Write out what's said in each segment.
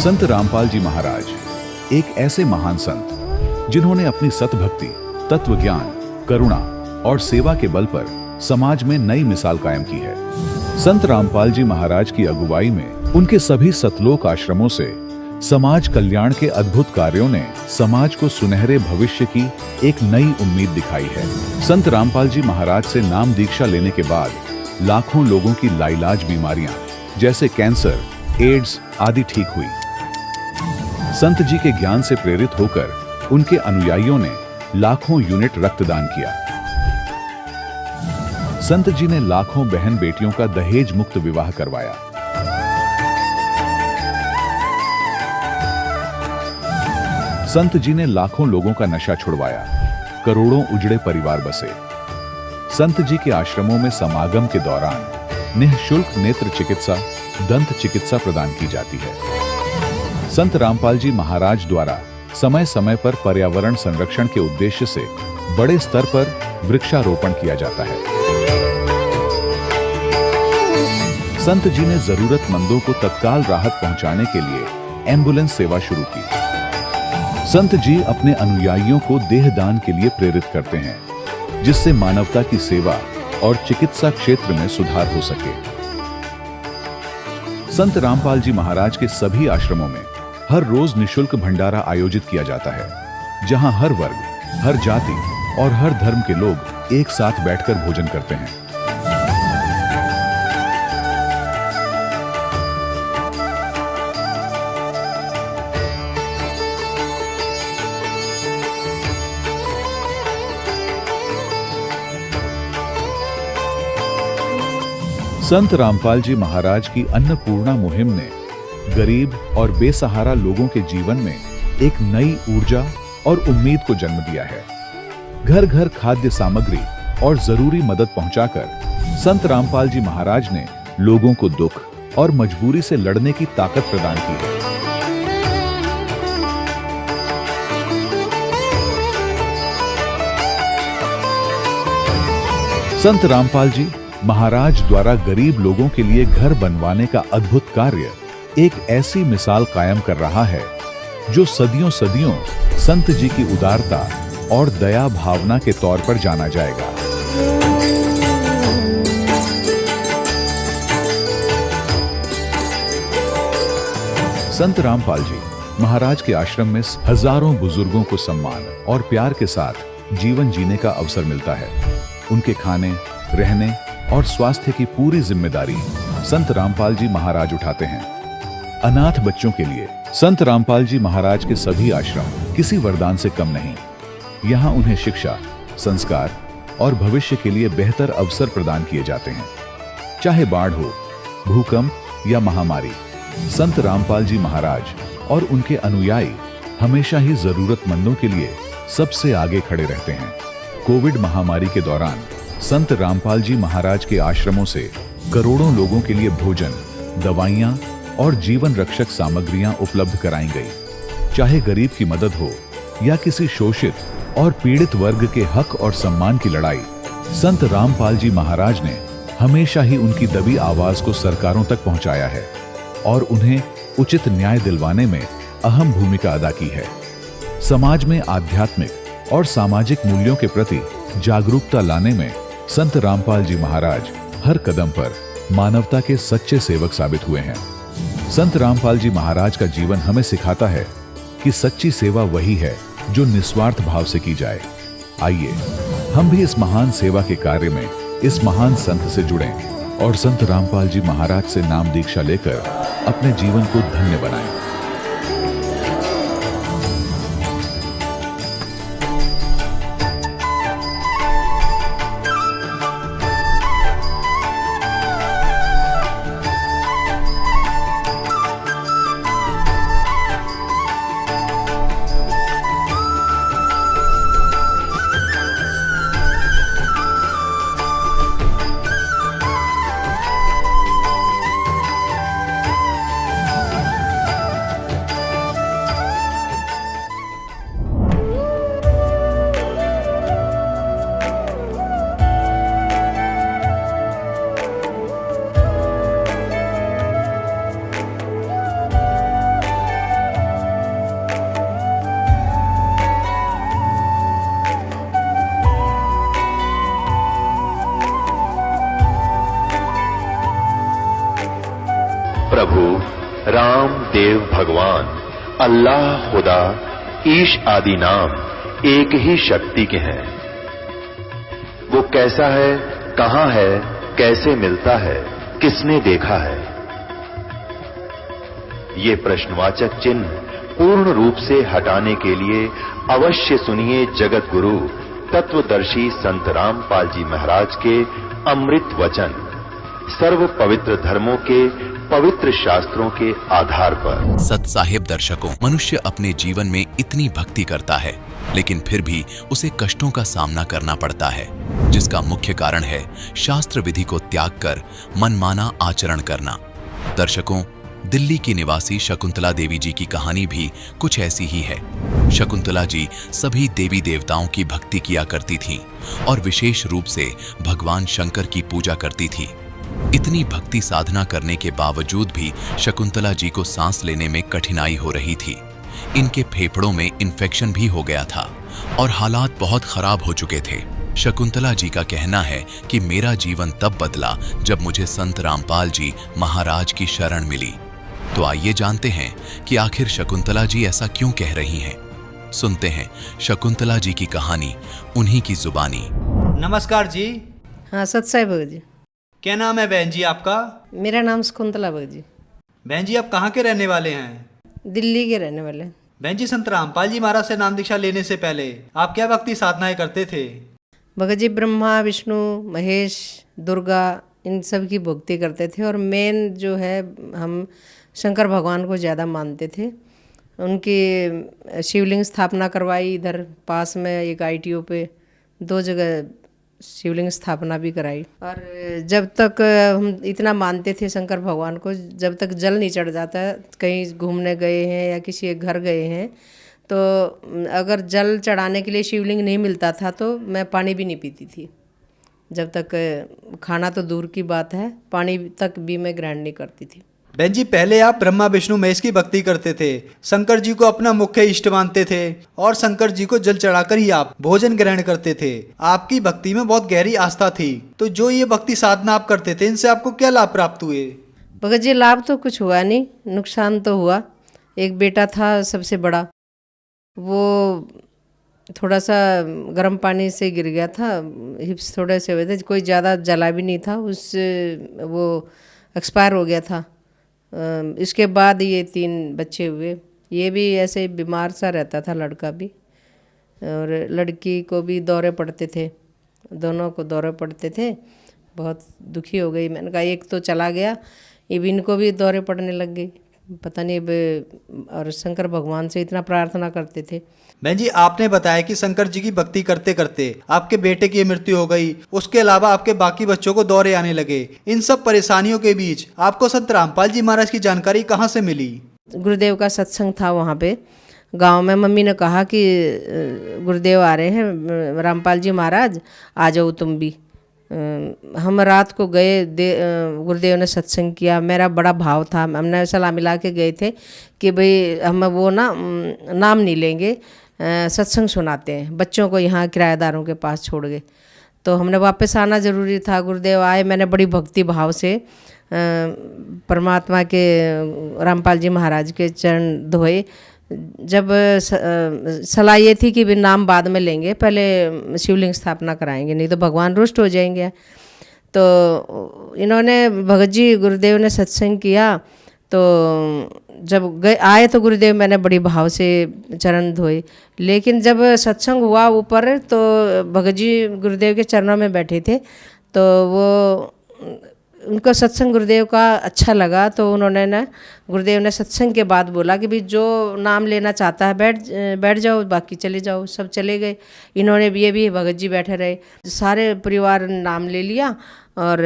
संत रामपाल जी महाराज एक ऐसे महान संत जिन्होंने अपनी सतभक्ति, तत्व ज्ञान, करुणा और सेवा के बल पर समाज में नई मिसाल कायम की है। संत रामपाल जी महाराज की अगुवाई में उनके सभी सतलोक आश्रमों से समाज कल्याण के अद्भुत कार्यों ने समाज को सुनहरे भविष्य की एक नई उम्मीद दिखाई है। संत रामपाल जी महाराज से नाम दीक्षा लेने के बाद लाखों लोगों की लाइलाज बीमारियां जैसे कैंसर, एड्स आदि ठीक हुई। संत जी के ज्ञान से प्रेरित होकर उनके अनुयायियों ने लाखों यूनिट रक्तदान किया। संत जी ने लाखों बहन बेटियों का दहेज मुक्त विवाह करवाया। संत जी ने लाखों लोगों का नशा छुड़वाया, करोड़ों उजड़े परिवार बसे। संत जी के आश्रमों में समागम के दौरान निःशुल्क नेत्र चिकित्सा, दंत चिकित्सा प्रदान की जाती है। संत रामपाल जी महाराज द्वारा समय समय पर पर्यावरण संरक्षण के उद्देश्य से बड़े स्तर पर वृक्षारोपण किया जाता है। संत जी ने जरूरतमंदों को तत्काल राहत पहुंचाने के लिए एम्बुलेंस सेवा शुरू की। संत जी अपने अनुयायियों को देहदान के लिए प्रेरित करते हैं, जिससे मानवता की सेवा और चिकित्सा क्षेत्र में सुधार हो सके। संत रामपाल जी महाराज के सभी आश्रमों में हर रोज निःशुल्क भंडारा आयोजित किया जाता है, जहां हर वर्ग, हर जाति और हर धर्म के लोग एक साथ बैठकर भोजन करते हैं। संत रामपाल जी महाराज की अन्नपूर्णा मुहिम ने गरीब और बेसहारा लोगों के जीवन में एक नई ऊर्जा और उम्मीद को जन्म दिया है। घर घर खाद्य सामग्री और जरूरी मदद पहुंचाकर संत रामपाल जी महाराज ने लोगों को दुख और मजबूरी से लड़ने की ताकत प्रदान की है। संत रामपाल जी महाराज द्वारा गरीब लोगों के लिए घर बनवाने का अद्भुत कार्य एक ऐसी मिसाल कायम कर रहा है जो सदियों सदियों संत जी की उदारता और दया भावना के तौर पर जाना जाएगा। संत रामपाल जी महाराज के आश्रम में हजारों बुजुर्गों को सम्मान और प्यार के साथ जीवन जीने का अवसर मिलता है। उनके खाने, रहने और स्वास्थ्य की पूरी जिम्मेदारी संत रामपाल जी महाराज उठाते हैं। अनाथ बच्चों के लिए संत रामपाल जी महाराज के सभी आश्रम किसी वरदान से कम नहीं। यहाँ उन्हें शिक्षा, संस्कार और भविष्य के लिए बेहतर अवसर प्रदान किए जाते हैं। चाहे बाढ़ हो, भूकंप या महामारी, संत रामपाल जी महाराज और उनके अनुयायी हमेशा ही जरूरतमंदों के लिए सबसे आगे खड़े रहते हैं। कोविड महामारी के दौरान संत रामपाल जी महाराज के आश्रमों से करोड़ों लोगों के लिए भोजन, दवाइयां और जीवन रक्षक सामग्रियां उपलब्ध कराई गई। चाहे गरीब की मदद हो या किसी शोषित और पीड़ित वर्ग के हक और सम्मान की लड़ाई, संत रामपाल जी महाराज ने हमेशा ही उनकी दबी आवाज को सरकारों तक पहुंचाया है और उन्हें उचित न्याय दिलवाने में अहम भूमिका अदा की है। समाज में आध्यात्मिक और सामाजिक मूल्यों के प्रति जागरूकता लाने में संत रामपाल जी महाराज हर कदम पर मानवता के सच्चे सेवक साबित हुए हैं। संत रामपाल जी महाराज का जीवन हमें सिखाता है कि सच्ची सेवा वही है जो निस्वार्थ भाव से की जाए। आइए हम भी इस महान सेवा के कार्य में इस महान संत से जुड़ें और संत रामपाल जी महाराज से नाम दीक्षा लेकर अपने जीवन को धन्य बनाएं। प्रभु राम देव भगवान अल्लाह खुदा ईश आदि नाम एक ही शक्ति के हैं। वो कैसा है, कहां है, कैसे मिलता है, किसने देखा है? ये प्रश्नवाचक चिन्ह पूर्ण रूप से हटाने के लिए अवश्य सुनिए जगत गुरु तत्वदर्शी संत रामपाल जी महाराज के अमृत वचन, सर्व पवित्र धर्मों के पवित्र शास्त्रों के आधार पर। सत साहिब दर्शकों, मनुष्य अपने जीवन में इतनी भक्ति करता है लेकिन फिर भी उसे कष्टों का सामना करना पड़ता है, जिसका मुख्य कारण है शास्त्र विधि को त्याग कर मनमाना आचरण करना। दर्शकों, दिल्ली की निवासी शकुंतला देवी जी की कहानी भी कुछ ऐसी ही है। शकुंतला जी सभी देवी देवताओं की भक्ति किया करती थीं और विशेष रूप से भगवान शंकर की पूजा करती थी। इतनी भक्ति साधना करने के बावजूद भी शकुंतला जी को सांस लेने में कठिनाई हो रही थी। इनके फेफड़ों में इन्फेक्शन भी हो गया था और हालात बहुत खराब हो चुके थे। शकुंतला जी का कहना है कि मेरा जीवन तब बदला जब मुझे संत रामपाल जी महाराज की शरण मिली। तो आइए जानते हैं कि आखिर शकुंतला जी ऐसा क्यों कह रही हैं। सुनते हैं शकुंतला जी की कहानी उन्हीं की जुबानी। नमस्कार जी। हाँ, सत साहिब भगत जी। क्या नाम है बहन जी आपका? मेरा नाम शकुंतला भगत जी। बहन जी आप कहाँ के रहने वाले हैं? दिल्ली के रहने वाले। बहन जी, संत रामपाल जी महाराज से नाम दीक्षा लेने से पहले आप क्या भक्ति साधनाएं करते थे? भगत जी ब्रह्मा विष्णु महेश दुर्गा इन सब की भक्ति करते थे और मेन जो है हम शंकर भगवान को ज़्यादा मानते थे। उनकी शिवलिंग स्थापना करवाई, इधर पास में एक ITO पे 2 जगह शिवलिंग स्थापना भी कराई। और जब तक हम इतना मानते थे शंकर भगवान को, जब तक जल नहीं चढ़ जाता, कहीं घूमने गए हैं या किसी के घर गए हैं, तो अगर जल चढ़ाने के लिए शिवलिंग नहीं मिलता था तो मैं पानी भी नहीं पीती थी। जब तक खाना तो दूर की बात है, पानी तक भी मैं ग्रहण नहीं करती थी। बहन जी, पहले आप ब्रह्मा विष्णु महेश की भक्ति करते थे, शंकर जी को अपना मुख्य इष्ट मानते थे और शंकर जी को जल चढ़ाकर ही आप भोजन ग्रहण करते थे। आपकी भक्ति में बहुत गहरी आस्था थी। तो जो ये भक्ति साधना आप करते थे, इनसे आपको क्या लाभ प्राप्त हुए? भगत जी लाभ तो कुछ हुआ नहीं, नुकसान तो हुआ। एक बेटा था सबसे बड़ा, वो थोड़ा सा गर्म पानी से गिर गया था, हिप्स थोड़े से हुए थे, कोई ज़्यादा जला भी नहीं था, उससे वो एक्सपायर हो गया था। इसके बाद ये 3 बच्चे हुए। ये भी ऐसे बीमार सा रहता था, लड़का भी, और लड़की को भी दौरे पड़ते थे, दोनों को दौरे पड़ते थे। बहुत दुखी हो गई। मैंने कहा एक तो चला गया, अब इनको भी दौरे पड़ने लग गई, पता नहीं अब। और शंकर भगवान से इतना प्रार्थना करते थे। बहन जी, आपने बताया कि शंकर जी की भक्ति करते करते आपके बेटे की मृत्यु हो गई, उसके अलावा आपके बाकी बच्चों को दौरे आने लगे। इन सब परेशानियों के बीच आपको संत रामपाल जी महाराज की जानकारी कहाँ से मिली? गुरुदेव का सत्संग था वहाँ पे गांव में। मम्मी ने कहा कि गुरुदेव आ रहे हैं, रामपाल जी महाराज आ जाओ तुम भी। हम रात को गए, गुरुदेव ने सत्संग किया। मेरा बड़ा भाव था, हमने सलाह मिला के गए थे कि भाई हम वो नाम नहीं लेंगे, सत्संग सुनाते हैं। बच्चों को यहाँ किराएदारों के पास छोड़ गए, तो हमने वापस आना ज़रूरी था। गुरुदेव आए, मैंने बड़ी भक्ति भाव से परमात्मा के रामपाल जी महाराज के चरण धोए। जब सलाह ये थी कि भी नाम बाद में लेंगे, पहले शिवलिंग स्थापना कराएंगे, नहीं तो भगवान रुष्ट हो जाएंगे। तो इन्होंने भगत जी गुरुदेव ने सत्संग किया। तो जब आए तो गुरुदेव मैंने बड़ी भाव से चरण धोए। लेकिन जब सत्संग हुआ ऊपर, तो भगत जी गुरुदेव के चरणों में बैठे थे, तो वो उनको सत्संग गुरुदेव का अच्छा लगा। तो उन्होंने गुरुदेव ने सत्संग के बाद बोला कि भाई जो नाम लेना चाहता है बैठ जाओ, बाकी चले जाओ। सब चले गए। इन्होंने भी, ये भी भगत जी बैठे रहे। सारे परिवार ने नाम ले लिया और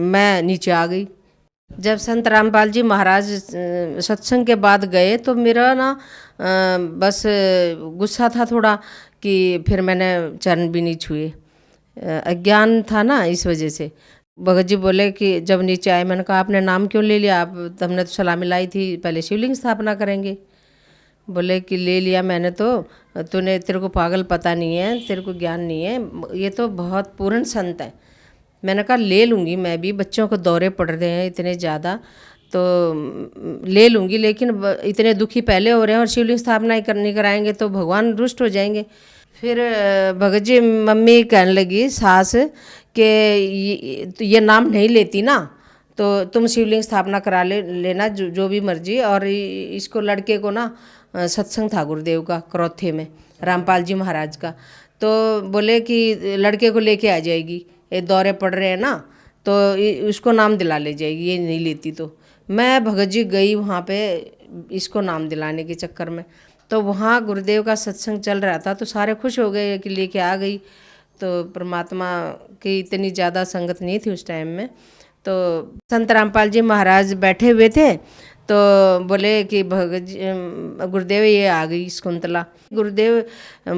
मैं नीचे आ गई। जब संत रामपाल जी महाराज सत्संग के बाद गए तो मेरा बस गुस्सा था थोड़ा, कि फिर मैंने चरण भी नहीं छुए। अज्ञान था ना, इस वजह से। भगत जी बोले कि जब नीचे आए, मैंने कहा आपने नाम क्यों ले लिया? आप हमने तो सलाह मिलाई थी पहले शिवलिंग स्थापना करेंगे। बोले कि ले लिया मैंने तो, तेरे को पागल पता नहीं है, तेरे को ज्ञान नहीं है, ये तो बहुत पूर्ण संत है। मैंने कहा ले लूँगी मैं भी, बच्चों को दौरे पड़ रहे हैं इतने ज़्यादा, तो ले लूँगी, लेकिन इतने दुखी पहले हो रहे हैं और शिवलिंग स्थापना ही नहीं कराएंगे तो भगवान रुष्ट हो जाएंगे। फिर भगत जी मम्मी कहने लगी सास कि ये नाम नहीं लेती ना तो तुम शिवलिंग स्थापना करा लेना जो भी मर्जी। और इसको लड़के को ना सत्संग था गुरुदेव का करौथे में, रामपाल जी महाराज का, तो बोले कि लड़के को लेके आ जाएगी, ये दौरे पड़ रहे हैं ना तो उसको नाम दिला ले जाएगी, ये नहीं लेती। तो मैं भगत जी गई वहाँ पे इसको नाम दिलाने के चक्कर में। तो वहाँ गुरुदेव का सत्संग चल रहा था तो सारे खुश हो गए कि लेके आ गई। तो परमात्मा की इतनी ज़्यादा संगत नहीं थी उस टाइम में। तो संत रामपाल जी महाराज बैठे हुए थे तो बोले कि भगत जी गुरुदेव ये आ गई शकुंतला। गुरुदेव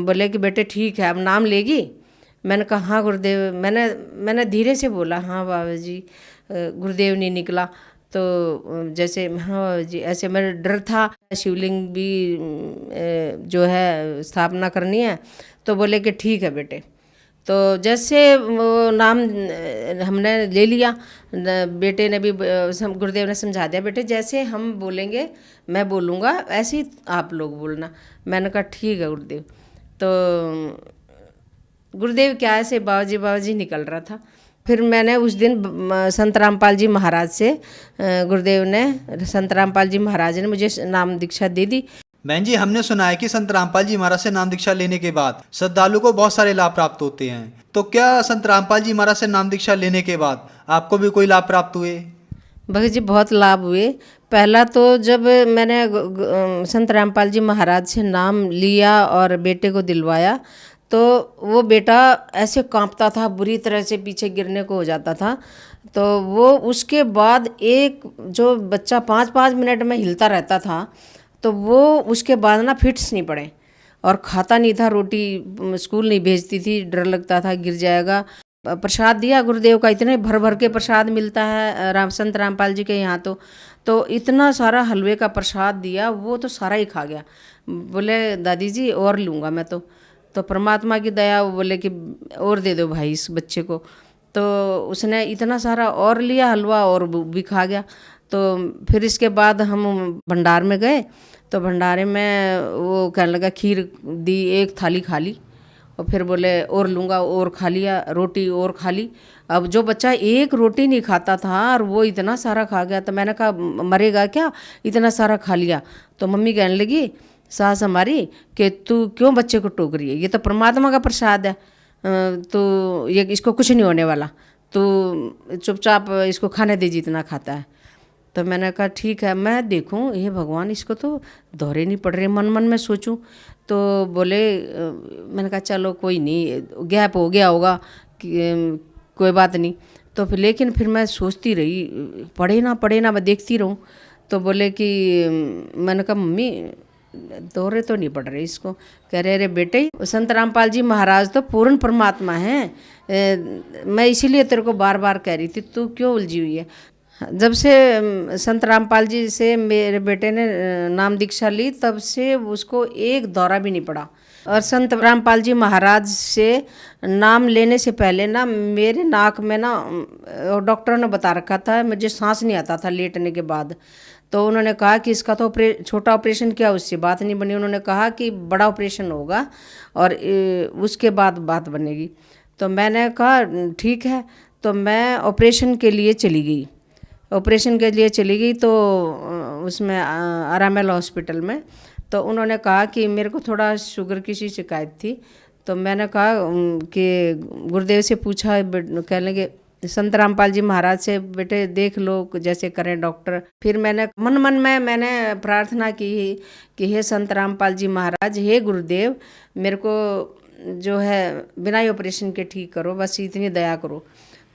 बोले कि बेटे ठीक है अब नाम लेगी। मैंने कहा हाँ गुरुदेव, मैंने धीरे से बोला हाँ बाबा जी। गुरुदेव नहीं निकला तो जैसे हाँ बाबा जी, ऐसे मेरा डर था शिवलिंग भी जो है स्थापना करनी है। तो बोले कि ठीक है बेटे। तो जैसे वो नाम हमने ले लिया, बेटे ने भी गुरुदेव ने समझा दिया बेटे जैसे हम बोलेंगे मैं बोलूँगा ऐसे ही आप लोग बोलना। मैंने कहा ठीक है गुरुदेव। तो गुरुदेव क्या ऐसे बाबा जी निकल रहा था। फिर मैंने उस दिन संत रामपाल जी महाराज से गुरुदेव ने, संत रामपाल जी महाराज ने मुझे नाम दीक्षा दे दी। बहन जी हमने सुना है कि संत रामपाल जी महाराज से नाम दीक्षा लेने के बाद श्रद्धालु को बहुत सारे लाभ प्राप्त होते हैं, तो क्या संत रामपाल जी महाराज से नाम दीक्षा लेने के बाद आपको भी कोई लाभ प्राप्त हुए? भगत जी बहुत लाभ हुए। पहला तो जब मैंने संत रामपाल जी महाराज से नाम लिया और बेटे को दिलवाया तो वो बेटा ऐसे कांपता था, बुरी तरह से पीछे गिरने को हो जाता था। तो वो उसके बाद एक जो बच्चा 5-5 मिनट में हिलता रहता था तो वो उसके बाद ना फिट्स नहीं पड़े और खाता नहीं था, रोटी स्कूल नहीं भेजती थी, डर लगता था गिर जाएगा। प्रसाद दिया गुरुदेव का, इतने भर भर के प्रसाद मिलता है संत रामपाल जी के यहाँ तो इतना सारा हलवे का प्रसाद दिया, वो तो सारा ही खा गया। बोले दादी जी और लूँगा मैं तो परमात्मा की दया, वो बोले कि और दे दो भाई इस बच्चे को। तो उसने इतना सारा और लिया हलवा और भी खा गया। तो फिर इसके बाद हम भंडार में गए तो भंडारे में वो कहने लगा खीर दी, एक थाली खा ली और फिर बोले और लूँगा, और खा लिया, रोटी और खा ली। अब जो बच्चा एक रोटी नहीं खाता था और वो इतना सारा खा गया तो मैंने कहा मरेगा क्या, इतना सारा खा लिया। तो मम्मी कहने लगी सास हमारी कि तू क्यों बच्चे को टोक रही है, ये तो परमात्मा का प्रसाद है, तो ये इसको कुछ नहीं होने वाला, तो चुपचाप इसको खाने दे जितना खाता है। तो मैंने कहा ठीक है मैं देखूं, ये भगवान इसको तो दौरे नहीं पड़ रहे, मन मन में सोचूं। तो बोले मैंने कहा चलो कोई नहीं, गैप हो गया होगा कि कोई बात नहीं। तो फिर लेकिन फिर मैं सोचती रही पढ़े ना मैं देखती रहूं। तो बोले कि मैंने कहा मम्मी दौरे तो नहीं पड़ रहे इसको। कह रहे अरे बेटे संत रामपाल जी महाराज तो पूर्ण परमात्मा हैं, मैं इसीलिए तेरे को बार बार कह रही थी तू क्यों उलझी हुई है। जब से संत रामपाल जी से मेरे बेटे ने नाम दीक्षा ली तब से उसको एक दौरा भी नहीं पड़ा। और संत रामपाल जी महाराज से नाम लेने से पहले ना मेरे नाक में ना डॉक्टरों ने बता रखा था मुझे सांस नहीं आता था लेटने के बाद। तो उन्होंने कहा कि इसका तो छोटा ऑपरेशन किया, उससे बात नहीं बनी। उन्होंने कहा कि बड़ा ऑपरेशन होगा और उसके बाद बात बनेगी। तो मैंने कहा ठीक है। तो मैं ऑपरेशन के लिए चली गई तो उसमें आरामेल हॉस्पिटल में। तो उन्होंने कहा कि मेरे को थोड़ा शुगर की सी शिकायत थी। तो मैंने कहा कि गुरुदेव से पूछा, कहने लगे संत रामपाल जी महाराज से बेटे देख लो जैसे करें डॉक्टर। फिर मैंने मन में मैंने प्रार्थना की कि हे संत रामपाल जी महाराज, हे गुरुदेव, मेरे को जो है बिना ही ऑपरेशन के ठीक करो, बस इतनी दया करो।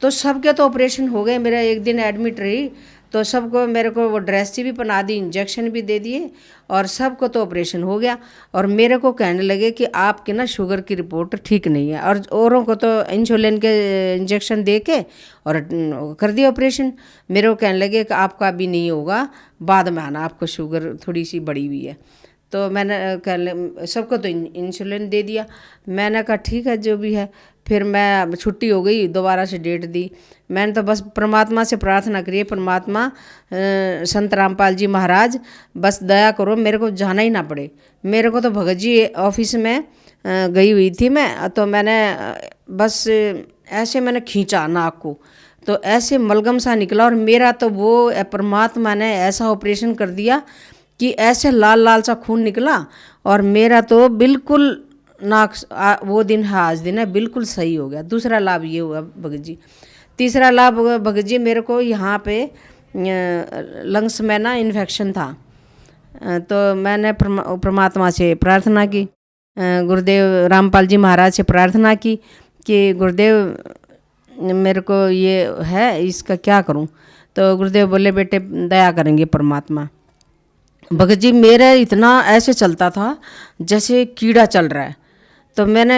तो सबके तो ऑपरेशन हो गए। मेरा एक दिन एडमिट रही तो सबको मेरे को वो ड्रेस भी पहना दी, इंजेक्शन भी दे दिए और सबको तो ऑपरेशन हो गया। और मेरे को कहने लगे कि आपके ना शुगर की रिपोर्ट ठीक नहीं है, और औरों को तो इंसुलिन के इंजेक्शन दे के और कर दिया ऑपरेशन। मेरे को कहने लगे कि आपका भी नहीं होगा, बाद में आना, आपको शुगर थोड़ी सी बढ़ी हुई है। तो मैंने सबको तो इंसुलिन दे दिया। मैंने कहा ठीक है जो भी है। फिर मैं छुट्टी हो गई, दोबारा से डेट दी। मैंने तो बस परमात्मा से प्रार्थना करी है, परमात्मा संत रामपाल जी महाराज बस दया करो, मेरे को जाना ही ना पड़े। मेरे को तो भगत जी ऑफिस में गई हुई थी मैं, तो मैंने बस ऐसे मैंने खींचा नाक को, तो ऐसे मलगम सा निकला। और मेरा तो वो परमात्मा ने ऐसा ऑपरेशन कर दिया कि ऐसे लाल लाल सा खून निकला। और मेरा तो बिल्कुल नाक वो दिन है आज दिन है बिल्कुल सही हो गया। दूसरा लाभ ये हुआ भगत जी। तीसरा लाभ भगत जी, मेरे को यहाँ पे लंग्स में ना इन्फेक्शन था, तो मैंने परमात्मा से प्रार्थना की, गुरुदेव रामपाल जी महाराज से प्रार्थना की कि गुरुदेव मेरे को ये है, इसका क्या करूं। तो गुरुदेव बोले बेटे दया करेंगे परमात्मा। भगत जी मेरा इतना ऐसे चलता था जैसे कीड़ा चल रहा है, तो मैंने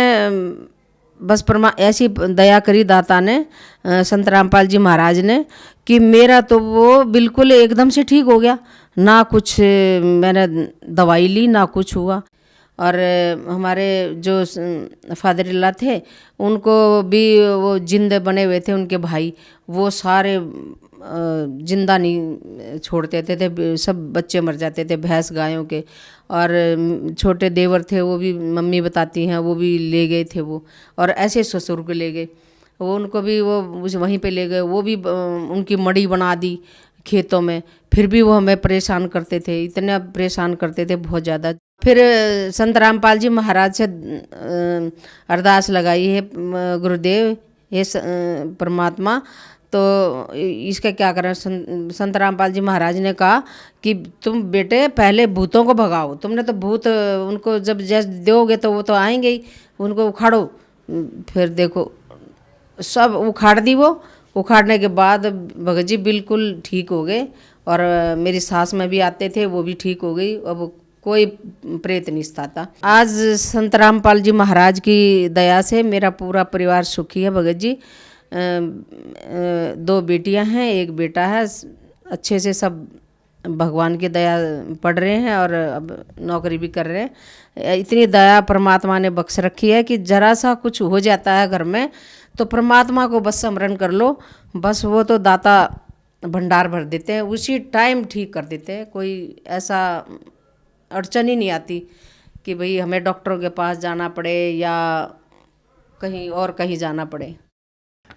बस ऐसी दया करी दाता ने, संत रामपाल जी महाराज ने, कि मेरा तो वो बिल्कुल एकदम से ठीक हो गया। ना कुछ मैंने दवाई ली, ना कुछ हुआ। और हमारे जो फादर इल्ला थे उनको भी वो जिंदे बने हुए थे, उनके भाई वो सारे जिंदा नहीं छोड़ते थे, सब बच्चे मर जाते थे भैंस गायों के। और छोटे देवर थे वो भी, मम्मी बताती हैं, वो भी ले गए थे वो। और ऐसे ससुर को ले गए, वो उनको भी वो वहीं पे ले गए, वो भी उनकी मड़ी बना दी खेतों में। फिर भी वो हमें परेशान करते थे, इतना परेशान करते थे बहुत ज़्यादा। फिर संत रामपाल जी महाराज से अरदास लगाई है, गुरुदेव ये परमात्मा तो इसका क्या करें। संत रामपाल जी महाराज ने कहा कि तुम बेटे पहले भूतों को भगाओ, तुमने तो भूत उनको जब जैसे दोगे तो वो तो आएंगे ही, उनको उखाड़ो। फिर देखो सब उखाड़ दी, वो उखाड़ने के बाद भगत जी बिल्कुल ठीक हो गए। और मेरी सास में भी आते थे, वो भी ठीक हो गई। अब कोई प्रेत नहीं था। आज संत रामपाल जी महाराज की दया से मेरा पूरा परिवार सुखी है भगत जी। 2 बेटियां हैं, 1 बेटा है। अच्छे से सब भगवान की दया पढ़ रहे हैं और अब नौकरी भी कर रहे हैं। इतनी दया परमात्मा ने बख्श रखी है कि जरा सा कुछ हो जाता है घर में तो परमात्मा को बस स्मरण कर लो, बस वो तो दाता भंडार भर देते हैं, उसी टाइम ठीक कर देते हैं। कोई ऐसा अड़चन ही नहीं आती कि भाई हमें डॉक्टरों के पास जाना पड़े या कहीं और कहीं जाना पड़े।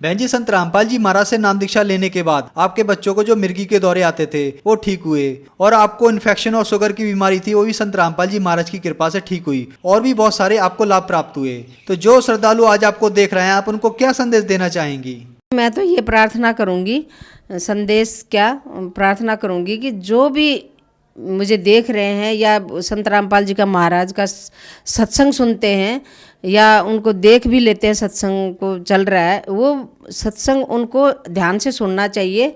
बहन जी, संत रामपाल जी महाराज से नाम दीक्षा लेने के बाद आपके बच्चों को जो मिर्गी के दौरे आते थे वो ठीक हुए, और आपको इन्फेक्शन और शुगर की बीमारी थी वो भी संत रामपाल जी महाराज की कृपा से ठीक हुई, और भी बहुत सारे आपको लाभ प्राप्त हुए। तो जो श्रद्धालु आज आपको देख रहे हैं, आप उनको क्या संदेश देना चाहेंगी? मैं तो ये प्रार्थना करूंगी, संदेश क्या प्रार्थना करूंगी कि जो भी मुझे देख रहे हैं या संत रामपाल जी का महाराज का सत्संग सुनते हैं या उनको देख भी लेते हैं, सत्संग को चल रहा है, वो सत्संग उनको ध्यान से सुनना चाहिए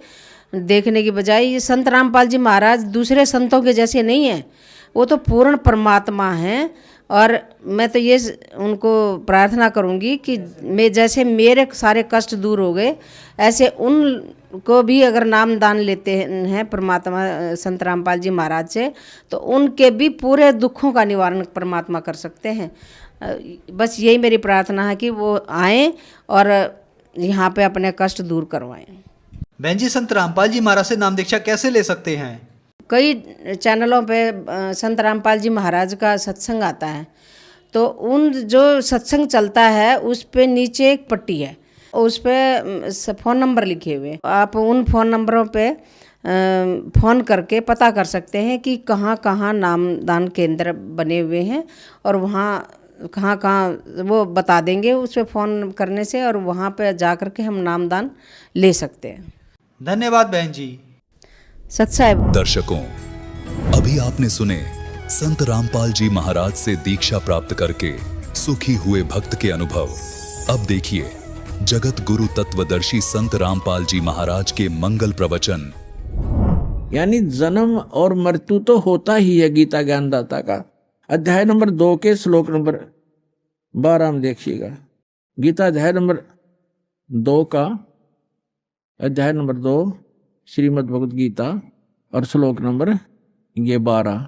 देखने की बजाय। ये संत रामपाल जी महाराज दूसरे संतों के जैसे नहीं हैं, वो तो पूर्ण परमात्मा हैं। और मैं तो ये उनको प्रार्थना करूंगी कि मैं जैसे मेरे सारे कष्ट दूर हो गए, ऐसे उनको भी अगर नाम दान लेते हैं परमात्मा संत रामपाल जी महाराज से, तो उनके भी पूरे दुखों का निवारण परमात्मा कर सकते हैं। बस यही मेरी प्रार्थना है कि वो आएँ और यहाँ पे अपने कष्ट दूर करवाएं। बहन जी, संत रामपाल जी महाराज से नाम दीक्षा कैसे ले सकते हैं? कई चैनलों पे संत रामपाल जी महाराज का सत्संग आता है, तो उन जो सत्संग चलता है उस पे नीचे एक पट्टी है, उस पे फ़ोन नंबर लिखे हुए, आप उन फ़ोन नंबरों पे फ़ोन करके पता कर सकते हैं कि कहाँ कहाँ नामदान केंद्र बने हुए हैं, और वहाँ कहाँ कहाँ वो बता देंगे उस पर फ़ोन करने से, और वहाँ पे जा कर के हम नामदान ले सकते हैं। धन्यवाद बहन जी। सत साहिब। दर्शकों, अभी आपने सुने संत रामपाल जी महाराज से दीक्षा प्राप्त करके सुखी हुए भक्त के अनुभव। अब देखिए जगत गुरु तत्वदर्शी संत रामपाल जी महाराज के मंगल प्रवचन। यानी जन्म और मृत्यु तो होता ही है गीता ज्ञानदाता का। अध्याय नंबर 2 के श्लोक नंबर 12 में देखिएगा। गीता अध्याय नंबर 2 का अध्याय नंबर 2 श्रीमद् भगवद गीता और श्लोक नंबर ये 12।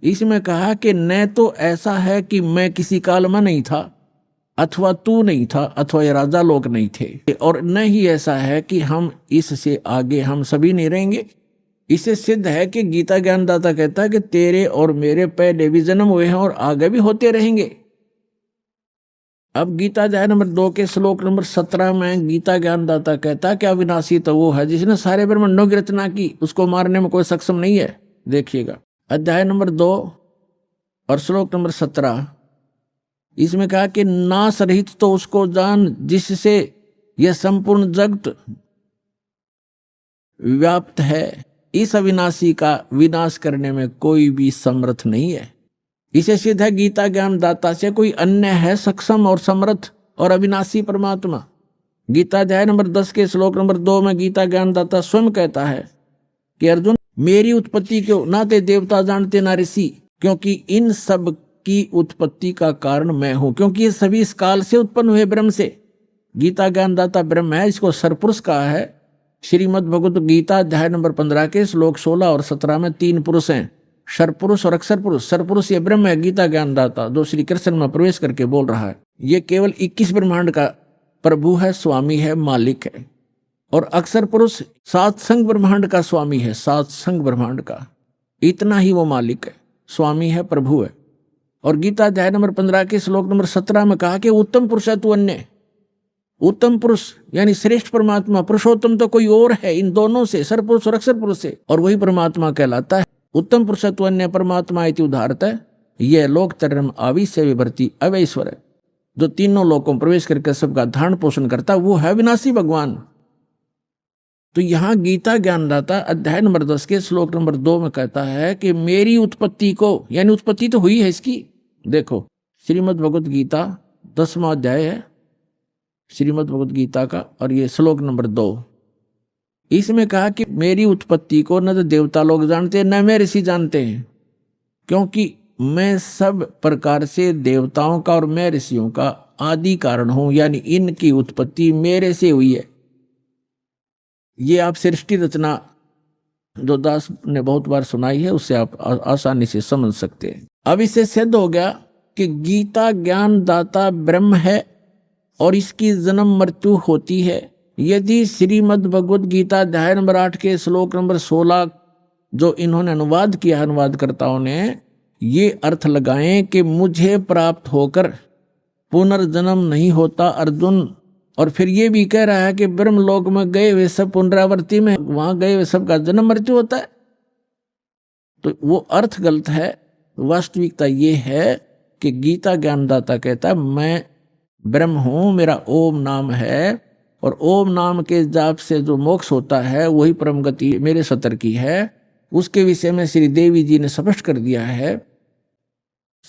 इसमें कहा कि न तो ऐसा है कि मैं किसी काल में नहीं था, अथवा तू नहीं था, अथवा ये राजा लोग नहीं थे, और न ही ऐसा है कि हम इससे आगे हम सभी नहीं रहेंगे। इसे सिद्ध है कि गीता ज्ञानदाता कहता है कि तेरे और मेरे पहले भी जन्म हुए हैं और आगे भी होते रहेंगे। अब गीता अध्याय नंबर 2 के श्लोक नंबर 17 में गीता ज्ञानदाता कहता है कि अविनाशी तो वो है जिसने सारे ब्रह्मांडों की रचना की, उसको मारने में कोई सक्षम नहीं है। देखिएगा अध्याय नंबर 2 और श्लोक नंबर 17, इसमें कहा कि नाश रहित तो उसको जान जिससे यह संपूर्ण जगत व्याप्त है। इस अविनाशी का विनाश करने में कोई भी समर्थ नहीं है। इसे सिद्ध है गीता ज्ञानदाता से कोई अन्य है सक्षम और समर्थ और अविनाशी परमात्मा। गीता अध्याय नंबर 10 के श्लोक नंबर 2 में गीता ज्ञानदाता स्वयं कहता है कि अर्जुन, मेरी उत्पत्ति को ना ते देवता जानते ना ऋषि, क्योंकि इन सब की उत्पत्ति का कारण मैं हूं, क्योंकि ये सभी इस काल से उत्पन्न हुए ब्रह्म से। गीता ज्ञानदाता ब्रह्म है, इसको सरपुरुष कहा है। श्रीमद् भगवत गीता अध्याय नंबर 15 के श्लोक 16 और 17 में 3 पुरुष हैं, सरपुरुष और अक्षर पुरुष। सरपुरुष ये ब्रह्म है गीता ज्ञानदाता, जो श्री कृष्ण में प्रवेश करके बोल रहा है। ये केवल 21 ब्रह्मांड का प्रभु है, स्वामी है, मालिक है। और अक्षर पुरुष 7 संग ब्रह्मांड का स्वामी है, 7 संग ब्रह्मांड का, इतना ही वो मालिक है, स्वामी है, प्रभु है। और गीता अध्याय नंबर 15 के श्लोक नंबर 17 में कहा कि उत्तम पुरुष है तू अन्य। उत्तम पुरुष यानी श्रेष्ठ परमात्मा, पुरुषोत्तम तो कोई और है इन दोनों से, सरपुरुष और अक्षर पुरुष से, और वही परमात्मा कहलाता है। उत्तम पुरुष तो अन्य परमात्मा इति उदाहरत है, यह लोक तरम आविश्य विभर्ति अवैश्वर है, जो तीनों लोकों में प्रवेश करके सबका धारण पोषण करता, वो है विनाशी भगवान। तो यहां गीता ज्ञानदाता अध्याय नंबर 10 के श्लोक नंबर 2 में कहता है कि मेरी उत्पत्ति को, यानी उत्पत्ति तो हुई है इसकी। देखो श्रीमद् भगवत गीता 10वां अध्याय है श्रीमद् भगवत गीता का, और ये श्लोक नंबर 2, इसमें कहा कि मेरी उत्पत्ति को न तो देवता लोग जानते हैं न मैं ऋषि जानते हैं, क्योंकि मैं सब प्रकार से देवताओं का और मैं ऋषियों का आदि कारण हूं, यानी इनकी उत्पत्ति मेरे से हुई है। ये आप सृष्टि रचना जो दास ने बहुत बार सुनाई है, उससे आप आसानी से समझ सकते हैं। अब इससे सिद्ध हो गया कि गीता ज्ञान दाता ब्रह्म है और इसकी जन्म मृत्यु होती है। यदि श्रीमद् भगवत गीता अध्याय नंबर 8 के श्लोक नंबर 16 जो इन्होंने अनुवाद किया, अनुवादकर्ताओं ने ये अर्थ लगाएं कि मुझे प्राप्त होकर पुनर्जन्म नहीं होता अर्जुन, और फिर ये भी कह रहा है कि ब्रह्मलोक में गए हुए सब पुनरावृत्ति में, वहां गए हुए सबका जन्म मृत्यु होता है, तो वो अर्थ गलत है। वास्तविकता ये है कि गीता ज्ञानदाता कहता है मैं ब्रह्म हूं, मेरा ओम नाम है, और ओम नाम के जाप से जो मोक्ष होता है वही परम गति मेरे सतर की है। उसके विषय में श्री देवी जी ने स्पष्ट कर दिया है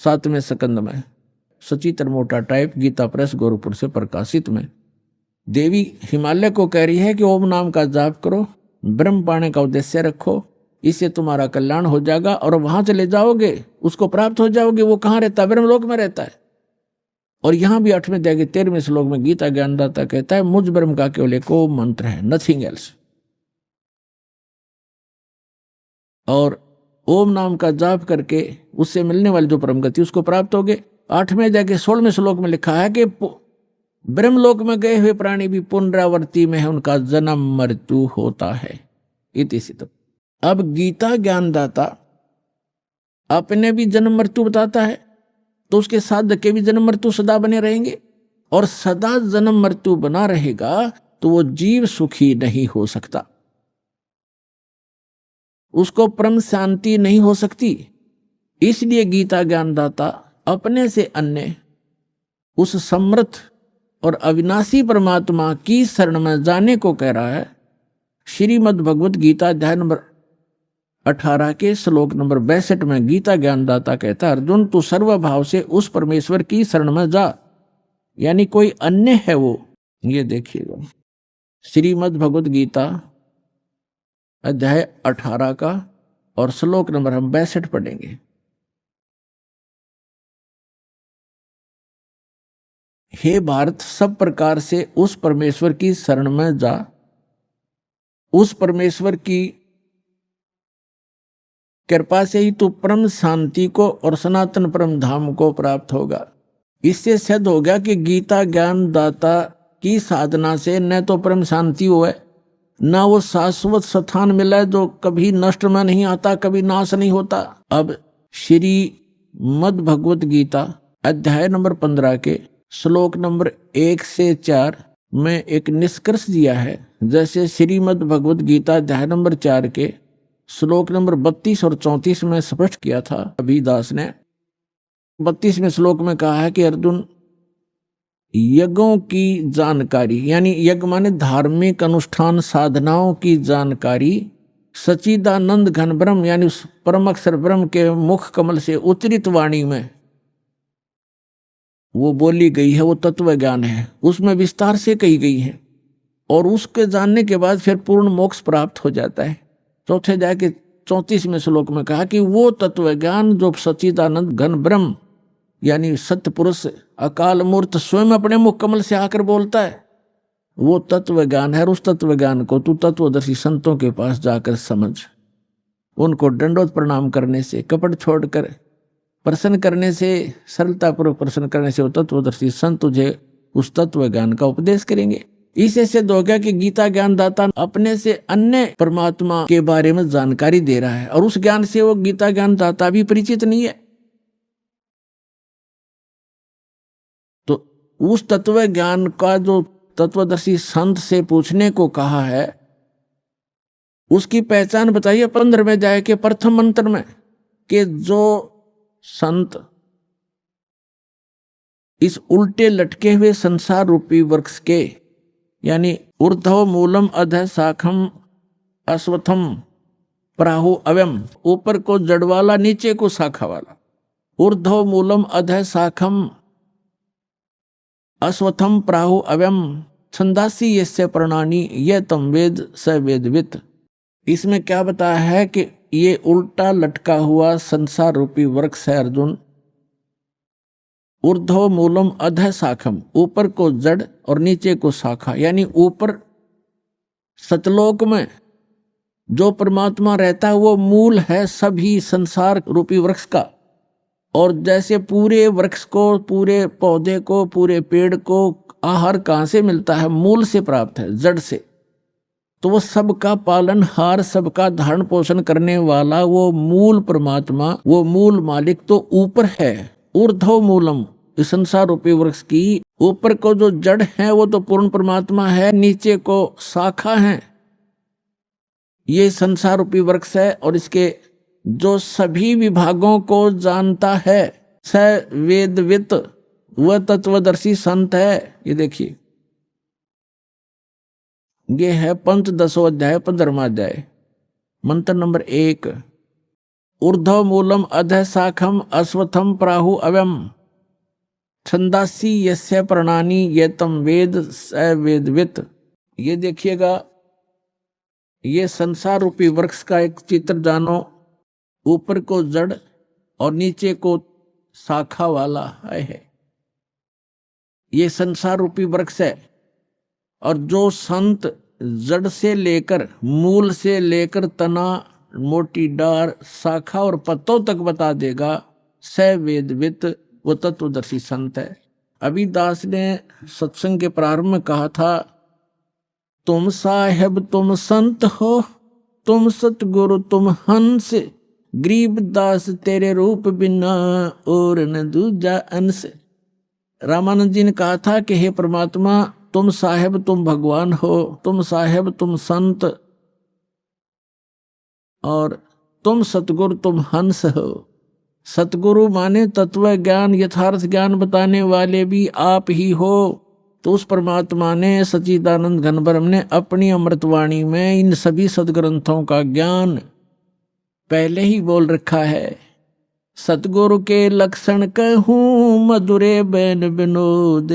7वें स्कंद में, सचित्र मोटा टाइप, गीता प्रेस गोरखपुर से प्रकाशित में। देवी हिमालय को कह रही है कि ओम नाम का जाप करो, ब्रह्म पाने का उद्देश्य रखो, इससे तुम्हारा कल्याण हो जाएगा और वहां चले जाओगे, उसको प्राप्त हो जाओगे। वो कहाँ रहता है? ब्रह्मलोक में रहता है। और यहां भी 8वें अध्याय के 13वें श्लोक में गीता ज्ञानदाता कहता है मुझ ब्रह्म का केवल एक ओम मंत्र है, नथिंग एल्स। और ओम नाम का जाप करके उससे मिलने वाली जो परम गति उसको प्राप्त होगे। 8वें अध्याय के 16वें श्लोक में लिखा है कि ब्रह्मलोक में गए हुए प्राणी भी पुनरावृत्ति में है, उनका जन्म मृत्यु होता है। इति सिद्ध। अब गीता ज्ञानदाता अपने भी जन्म मृत्यु बताता है, तो उसके साथ के भी जन्म मृत्यु सदा बने रहेंगे, और सदा जन्म मृत्यु बना रहेगा तो वो जीव सुखी नहीं हो सकता, उसको परम शांति नहीं हो सकती। इसलिए गीता ज्ञानदाता अपने से अन्य उस समर्थ और अविनाशी परमात्मा की शरण में जाने को कह रहा है। श्रीमद् भगवत गीता अध्याय नंबर 18 के श्लोक नंबर 62 में गीता ज्ञानदाता कहता है अर्जुन तू सर्वभाव से उस परमेश्वर की शरण में जा, यानी कोई अन्य है वो। ये देखिएगा श्रीमद् भगवत गीता अध्याय 18 का और श्लोक नंबर हम 62 पढ़ेंगे। हे भारत, सब प्रकार से उस परमेश्वर की शरण में जा, उस परमेश्वर की कृपा से ही तू परम शांति को और सनातन परम धाम को प्राप्त होगा। इससे सिद्ध हो गया कि गीता ज्ञान दाता की साधना से न तो परम शांति हुआ, ना वो शाश्वत स्थान मिला है जो कभी नष्ट में नहीं आता, कभी नाश नहीं होता। अब श्री मद् भगवत गीता अध्याय नंबर 15 के श्लोक नंबर 1 से 4 में एक निष्कर्ष दिया है। जैसे श्रीमद् भगवत गीता अध्याय नंबर 4 के श्लोक नंबर 32 और 34 में स्पष्ट किया था अभिदास ने। 32वें श्लोक में कहा है कि अर्जुन, यज्ञों की जानकारी, यानी यज्ञ माने धार्मिक अनुष्ठान साधनाओं की जानकारी सच्चिदानंद घन ब्रह्म यानी उस परम अक्षर ब्रह्म के मुख कमल से उच्चरित वाणी में वो बोली गई है, वो तत्व ज्ञान है, उसमें विस्तार से कही गई है और उसके जानने के बाद फिर पूर्ण मोक्ष प्राप्त हो जाता है। चौथे अध्याय के 34वें श्लोक में कहा कि वो तत्व ज्ञान जो सच्चिदानंद घन ब्रह्म यानी सत्य पुरुष अकाल मूर्त स्वयं अपने मुख कमल से आकर बोलता है, वो तत्व ज्ञान है। और उस तत्व ज्ञान को तू तत्वदर्शी संतों के पास जाकर समझ, उनको दंडोत प्रणाम करने से, कपट छोड़कर प्रसन्न करने से, सरलतापूर्वक प्रसन्न करने से वो तत्वदर्शी संत तुझे उस तत्व ज्ञान का उपदेश करेंगे। इससे सिद्ध हो गया कि गीता ज्ञान दाता अपने से अन्य परमात्मा के बारे में जानकारी दे रहा है और उस ज्ञान से वो गीता ज्ञान दाता भी परिचित नहीं है। तो उस तत्व ज्ञान का जो तत्वदर्शी संत से पूछने को कहा है, उसकी पहचान बताइए 15वें अध्याय के प्रथम मंत्र में कि जो संत इस उल्टे लटके हुए संसार रूपी वृक्ष के यानी ऊर्ध्व मूलम अधः शाखम अश्वत्थम प्राहु अव्यम, ऊपर को जड़ वाला नीचे को शाखा वाला, ऊर्ध्व मूलम अधः शाखम अश्वत्थम प्राहु अव्यम छंदासी यस्य प्रणानी ये तम वेद स वेदवित। इसमें क्या बताया है कि ये उल्टा लटका हुआ संसार रूपी वृक्ष है अर्जुन, ऊर्ध्व मूलम अधः शाखम, ऊपर को जड़ और नीचे को शाखा, यानी ऊपर सतलोक में जो परमात्मा रहता है वो मूल है सभी संसार रूपी वृक्ष का। और जैसे पूरे वृक्ष को, पूरे पौधे को, पूरे पेड़ को आहार कहाँ से मिलता है? मूल से प्राप्त है, जड़ से। तो वो सबका पालनहार, सबका धारण पोषण करने वाला वो मूल परमात्मा, वो मूल मालिक तो ऊपर है। ऊर्ध्व मूलम, इस संसार रूपी वृक्ष की ऊपर को जो जड़ है वो तो पूर्ण परमात्मा है, नीचे को शाखा है, ये संसार रूपी वृक्ष है। और इसके जो सभी विभागों को जानता है स वेदवित, वह तत्वदर्शी संत है। ये देखिए, ये है पंचदशो अध्याय 15वां अध्याय मंत्र नंबर 1। ऊर्ध्व मूलम अधः शाखम अश्वत्थम प्राहु अव्यम छंदासी यस्य प्रणानी ये तम वेद स वेदवित। ये देखिएगा, ये संसार रूपी वृक्ष का एक चित्र जानो, ऊपर को जड़ और नीचे को शाखा वाला है, ये संसार रूपी वृक्ष है। और जो संत जड़ से लेकर, मूल से लेकर तना, मोटी डार, शाखा और पत्तों तक बता देगा, स वेदवित, वो तत्वदर्शी संत है। अभिदास ने सत्संग के प्रारंभ में कहा था, तुम साहेब तुम संत हो, तुम सतगुरु तुम हंस, गरीबदास तेरे रूप बिना और न दूजा अंश। रामानंद जी ने कहा था कि हे परमात्मा, तुम साहेब तुम भगवान हो, तुम साहेब तुम संत, और तुम सतगुरु तुम हंस हो। सतगुरु माने तत्व ज्ञान, यथार्थ ज्ञान बताने वाले भी आप ही हो। तो उस परमात्मा ने, सच्चिदानंद घन ब्रह्म ने अपनी अमृतवाणी में इन सभी सदग्रंथों का ज्ञान पहले ही बोल रखा है। सतगुरु के लक्षण कहूँ मधुरे बैन विनोद,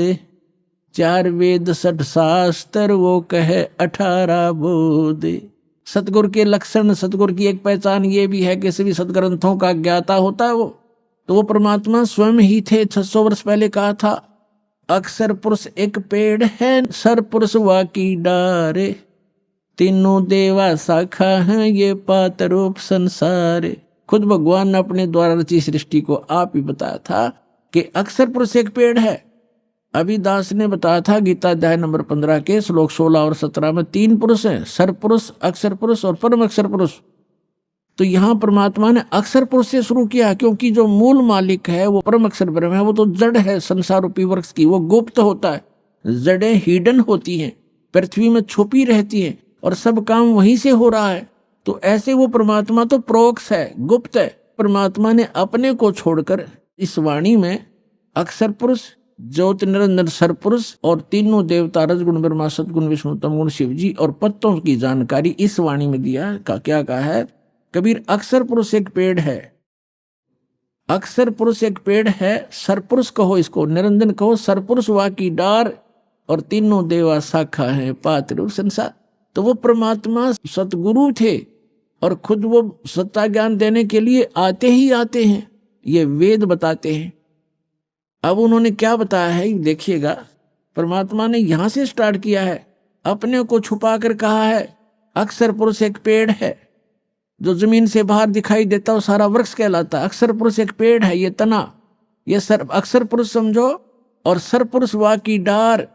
4 वेद 60 शास्त्र वो कहे 18 बोध। सतगुरु के लक्षण, सतगुरु की एक पहचान ये भी है कि सभी सदग्रंथों का ज्ञाता होता है वो। तो वो परमात्मा स्वयं ही थे। 600 वर्ष पहले कहा था, अक्षर पुरुष एक पेड़ है, सर पुरुष वाकी डारे, तीनों देवा शाखा हैं ये पात रूप संसार। खुद भगवान ने अपने द्वारा रची सृष्टि को आप ही बताया था कि अक्षर पुरुष एक पेड़ है। अभी दास ने बताया था गीता अध्याय नंबर 15 के श्लोक 16 और 17 में 3 पुरुष हैं, सर पुरुष, अक्षर पुरुष और परम अक्षर पुरुष। तो यहाँ परमात्मा ने अक्षर पुरुष से शुरू किया, क्योंकि जो मूल मालिक है वो परम अक्षर ब्रह्म है। वो तो जड़ है संसार रूपी वृक्ष की, वो गुप्त होता है। जड़ें हिडन होती हैं, पृथ्वी में छुपी रहती हैं और सब काम वहीं से हो रहा है। तो ऐसे वो परमात्मा तो प्रोक्ष है, गुप्त है। परमात्मा ने अपने को छोड़कर इस वाणी में अक्षर पुरुष, ज्योति निरंजन सरपुरुष और तीनों देवता रजगुण ब्रह्मा सतगुण विष्णु तमगुण शिव जी और पत्तों की जानकारी इस वाणी में दिया। क्या कहा है कबीर? अक्षर पुरुष एक पेड़ है, अक्षर पुरुष एक पेड़ है, सरपुरुष कहो इसको, निरंजन कहो, सरपुरुष वा की डार और तीनों देवा शाखा है पात्र रूप संसार। तो वो परमात्मा सतगुरु थे और खुद वो सत्ता ज्ञान देने के लिए आते ही आते हैं, ये वेद बताते हैं। अब उन्होंने क्या बताया है देखिएगा, परमात्मा ने यहां से स्टार्ट किया है, अपने को छुपा कर कहा है अक्षर पुरुष एक पेड़ है। जो जमीन से बाहर दिखाई देता है वो सारा वृक्ष कहलाता है। अक्षर पुरुष एक पेड़ है, ये तना, ये सर अक्षर पुरुष समझो, और सर पुरुष वा की डार,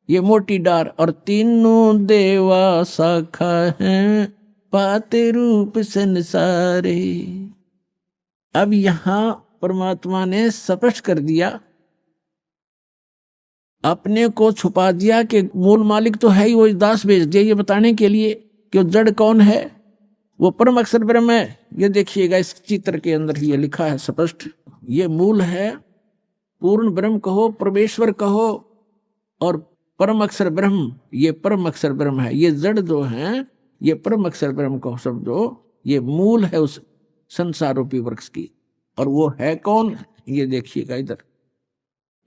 ये मोटी डार, और तीनों देवा शाखा हैं पाते रूप संसारे। अब यहां परमात्मा ने स्पष्ट कर दिया, अपने को छुपा दिया कि मूल मालिक तो है ही, वो दास भेज दिया ये बताने के लिए कि वो जड़ कौन है, वो परम अक्षर ब्रह्म है। ये देखिएगा इस चित्र के अंदर ये लिखा है स्पष्ट, ये मूल है, पूर्ण ब्रह्म कहो, परमेश्वर कहो, और परम अक्षर ब्रह्म, ये परम अक्षर ब्रह्म है। ये जड़ जो है ये परम अक्षर ब्रह्म को समझो, ये मूल है उस संसार रूपी वृक्ष की। और वो है कौन? ये देखिएगा इधर,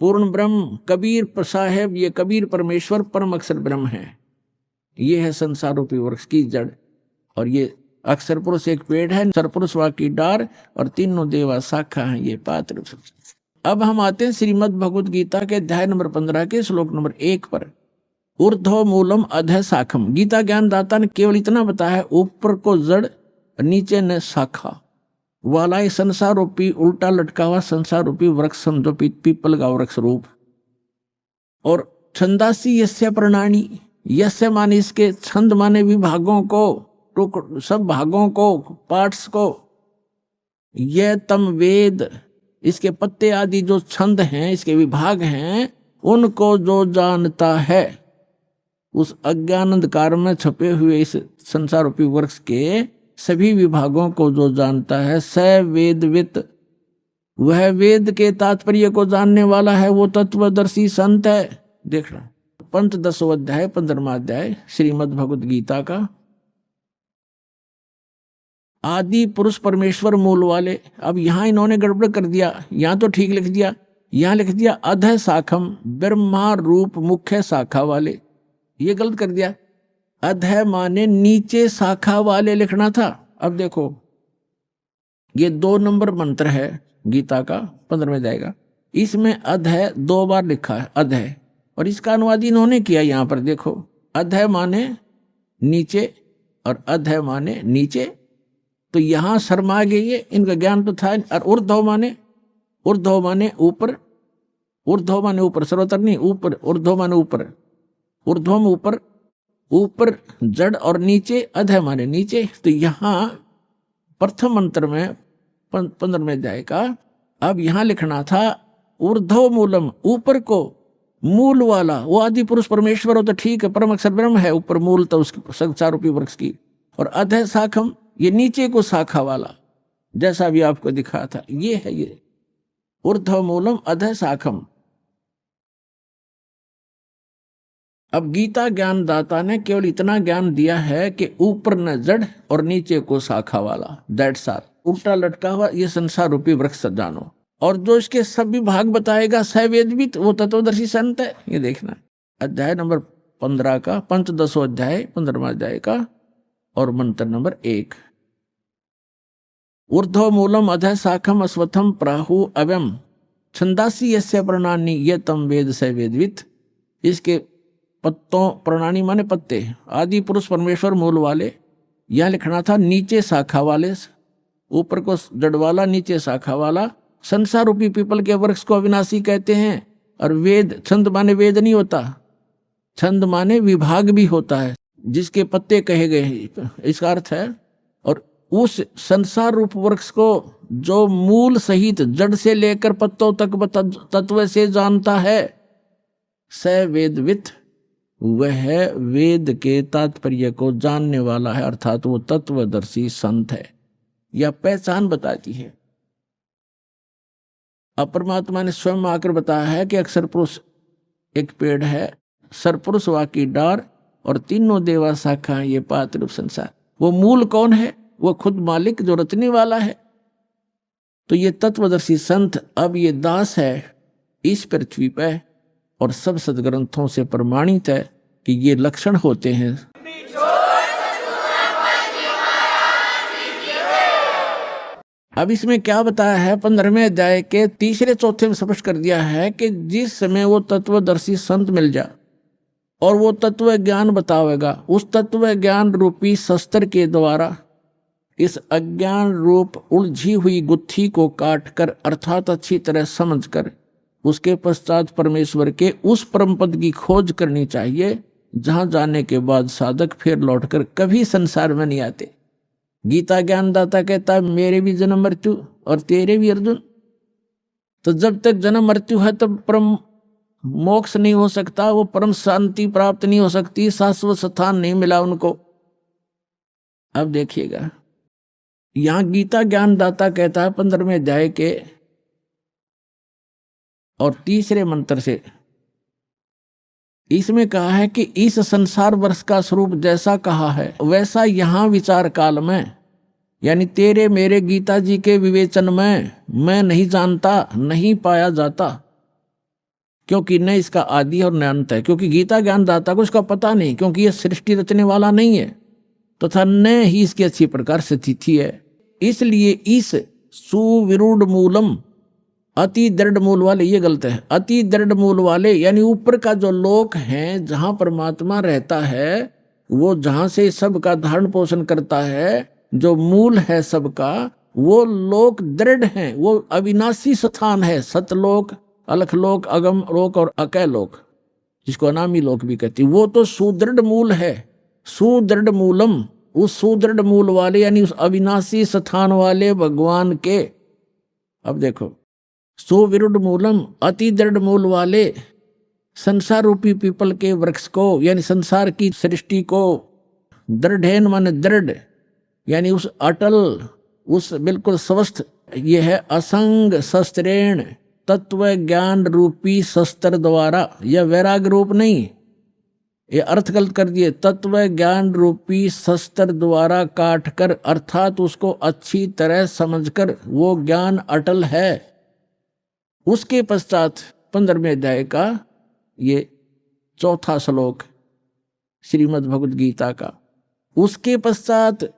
पूर्ण ब्रह्म कबीर साहेब, ये कबीर परमेश्वर परम अक्षर ब्रह्म है। ये है संसार रूपी वृक्ष की जड़। और ये अक्षर पुरुष एक पेड़ है, सरपुरुष वा की डार और तीनों देवा शाखा है ये पात्र। अब हम आते हैं श्रीमद् भगवद गीता के अध्याय नंबर 15 के श्लोक नंबर 1 पर। ऊर्ध्व मूलम अधः शाखम। गीता ज्ञान दाता ने केवल इतना बताया है, ऊपर को जड़, नीचे न शाखा वाला ये संसार रूपी उल्टा लटका हुआ संसार रूपी वृक्ष समझो, पीपल का वृक्ष रूप। और छंदासी यस्य प्रणानी, यस्य माने इसके, छंद माने विभागों को, सब भागों को, पार्ट्स को, यह तम वेद, इसके पत्ते आदि जो छंद हैं, इसके विभाग हैं, उनको जो जानता है, उस अज्ञान अंधकार में छपे हुए इस संसार रूपी वृक्ष के सभी विभागों को जो जानता है, स वेदवित, वह वेद के तात्पर्य को जानने वाला है, वो तत्वदर्शी संत है। देखना पंच 10वां अध्याय 15वां अध्याय श्रीमद् भगवद गीता का। आदि पुरुष परमेश्वर मूल वाले। अब यहां इन्होंने गड़बड़ कर दिया, यहां तो ठीक लिख दिया, यहां लिख दिया अधः शाखम, ब्रह्मा रूप मुख्य शाखा वाले, ये गलत कर दिया। अधः माने नीचे शाखा वाले लिखना था। अब देखो ये 2 नंबर मंत्र है गीता का 15वें अध्याय का, इसमें अधः 2 बार लिखा है अधः, और इसका अनुवाद इन्होंने किया यहां पर देखो, अधः माने नीचे और अधः माने नीचे। तो यहां शर्मा गई है, इनका ज्ञान तो था। और ऊर्ध्व माने ऊपर, ऊर्ध्व माने ऊपर, सर्वतर नहीं, ऊपर, ऊर्ध्व माने ऊपर, ऊर्ध्व में ऊपर, ऊपर जड़ और नीचे अधः माने नीचे। तो यहां प्रथम मंत्र में 15वें अध्याय का अब यहां लिखना था ऊर्ध्व मूलम, ऊपर को मूल वाला, वो आदि पुरुष परमेश्वर हो तो ठीक है, परम अक्षर ब्रह्म है, ऊपर मूल तो उसकी संसार रूपी वृक्ष की। और अधः शाखम, ये नीचे को शाखा वाला, जैसा भी आपको दिखा था, ये है ये ऊर्ध्व मूलम अधः शाखम। अब गीता ज्ञान दाता ने केवल इतना ज्ञान दिया है कि ऊपर न जड़ और नीचे को शाखा वाला, दैट्स ऑल, उल्टा लटका हुआ ये संसार रूपी वृक्ष जानो। और जो इसके सभी भाग बताएगा सवेदवित, वो तत्वदर्शी संत है। ये देखना अध्याय नंबर 15 का, पंच 10वां अध्याय 15वां अध्याय का और मंत्र नंबर 1। ऊर्ध्व मूलम अधः शाखम अश्वत्थम प्राहु अव्यम छंदासी यस्य प्रणानी ये तम वेद स वेदवित। इसके पत्तों, प्रणानी माने पत्ते, आदि पुरुष परमेश्वर मूल वाले, यह लिखना था नीचे शाखा वाले, ऊपर को जड़ वाला, नीचे शाखा वाला। संसार रूपी पीपल के वृक्ष को अविनाशी कहते हैं। और वेद, छंद माने वेद नहीं होता, छंद माने विभाग भी होता है, जिसके पत्ते कहे गए हैं, इसका अर्थ है। और उस संसार रूप वृक्ष को जो मूल सहित जड़ से लेकर पत्तों तक तत्व से जानता है, स वेदवित, वह वेद के तात्पर्य को जानने वाला है, अर्थात वो तत्वदर्शी संत है। यह पहचान बताती है। अब परमात्मा ने स्वयं आकर बताया है कि अक्षर पुरुष एक पेड़ है, सरपुरुष वाकी डार और तीनों देवा शाखा, ये पात रूप संसार। वो मूल कौन है? वो खुद मालिक जो रचने वाला है। तो ये तत्वदर्शी संत अब ये दास है इस पृथ्वी पे, और सब सदग्रंथों से प्रमाणित है कि ये लक्षण होते हैं। अब इसमें क्या बताया है? 15वें अध्याय के 3-4 में स्पष्ट कर दिया है कि जिस समय वो तत्वदर्शी संत मिल जाए और वो तत्व ज्ञान बतावेगा, उस तत्व ज्ञान रूपी शस्त्र के द्वारा इस अज्ञान रूप उलझी हुई गुत्थी को काट कर, अर्थात अच्छी तरह समझ कर, उसके पश्चात परमेश्वर के उस परम पद की खोज करनी चाहिए, जहां जाने के बाद साधक फिर लौटकर कभी संसार में नहीं आते। गीता ज्ञानदाता कहता है मेरे भी जन्म मृत्यु और तेरे भी अर्जुन। तो जब तक जन्म मृत्यु है तब परम मोक्ष नहीं हो सकता, वो परम शांति प्राप्त नहीं हो सकती, शाश्वत स्थान नहीं मिला उनको। अब देखिएगा, यहां गीता ज्ञानदाता कहता है 15वें अध्याय के और 3 मंत्र से, इसमें कहा है कि इस संसार वर्ष का स्वरूप जैसा कहा है वैसा यहां विचार काल में, यानी तेरे मेरे गीता जी के विवेचन में मैं नहीं जानता, नहीं पाया जाता, क्योंकि न इसका आदि और न अंत है। क्योंकि गीता ज्ञानदाता को इसका पता नहीं, क्योंकि यह सृष्टि रचने वाला नहीं है, तथा न ही इसकी अच्छी प्रकार से तिथि है। इसलिए इस सुविरूढ़ मूलम, अति दृढ़ मूल वाले, ये गलत है, अति दृढ़ मूल वाले यानी ऊपर का जो लोक है, जहां परमात्मा रहता है, वो जहां से सबका धारण पोषण करता है, जो मूल है सबका, वो लोक दृढ़ है, वो अविनाशी स्थान है। सतलोक, अलखलोक, अगम लोक और अकय लोक, जिसको अनामी लोक भी कहती, वो तो सुदृढ़ मूल है। सुदृढ़ मूलम, उस सुदृढ़ मूल वाले यानी उस अविनाशी स्थान वाले भगवान के। अब देखो, सुविरूढ़ मूलम, अति दृढ़ मूल वाले संसार रूपी पीपल के वृक्ष को, यानी संसार की सृष्टि को, दृढ़ेन माने दृढ़, यानी उस अटल, उस बिल्कुल स्वस्थ, यह है असंग शस्त्रेण, तत्व ज्ञान रूपी शस्त्र द्वारा। यह वैराग रूप नहीं, ये अर्थ गलत कर दिए, तत्व ज्ञान रूपी शस्त्र द्वारा काट कर, अर्थात उसको अच्छी तरह समझकर वो ज्ञान अटल है। उसके पश्चात 15वें अध्याय का ये 4था श्लोक श्रीमद् भगवद गीता का, उसके पश्चात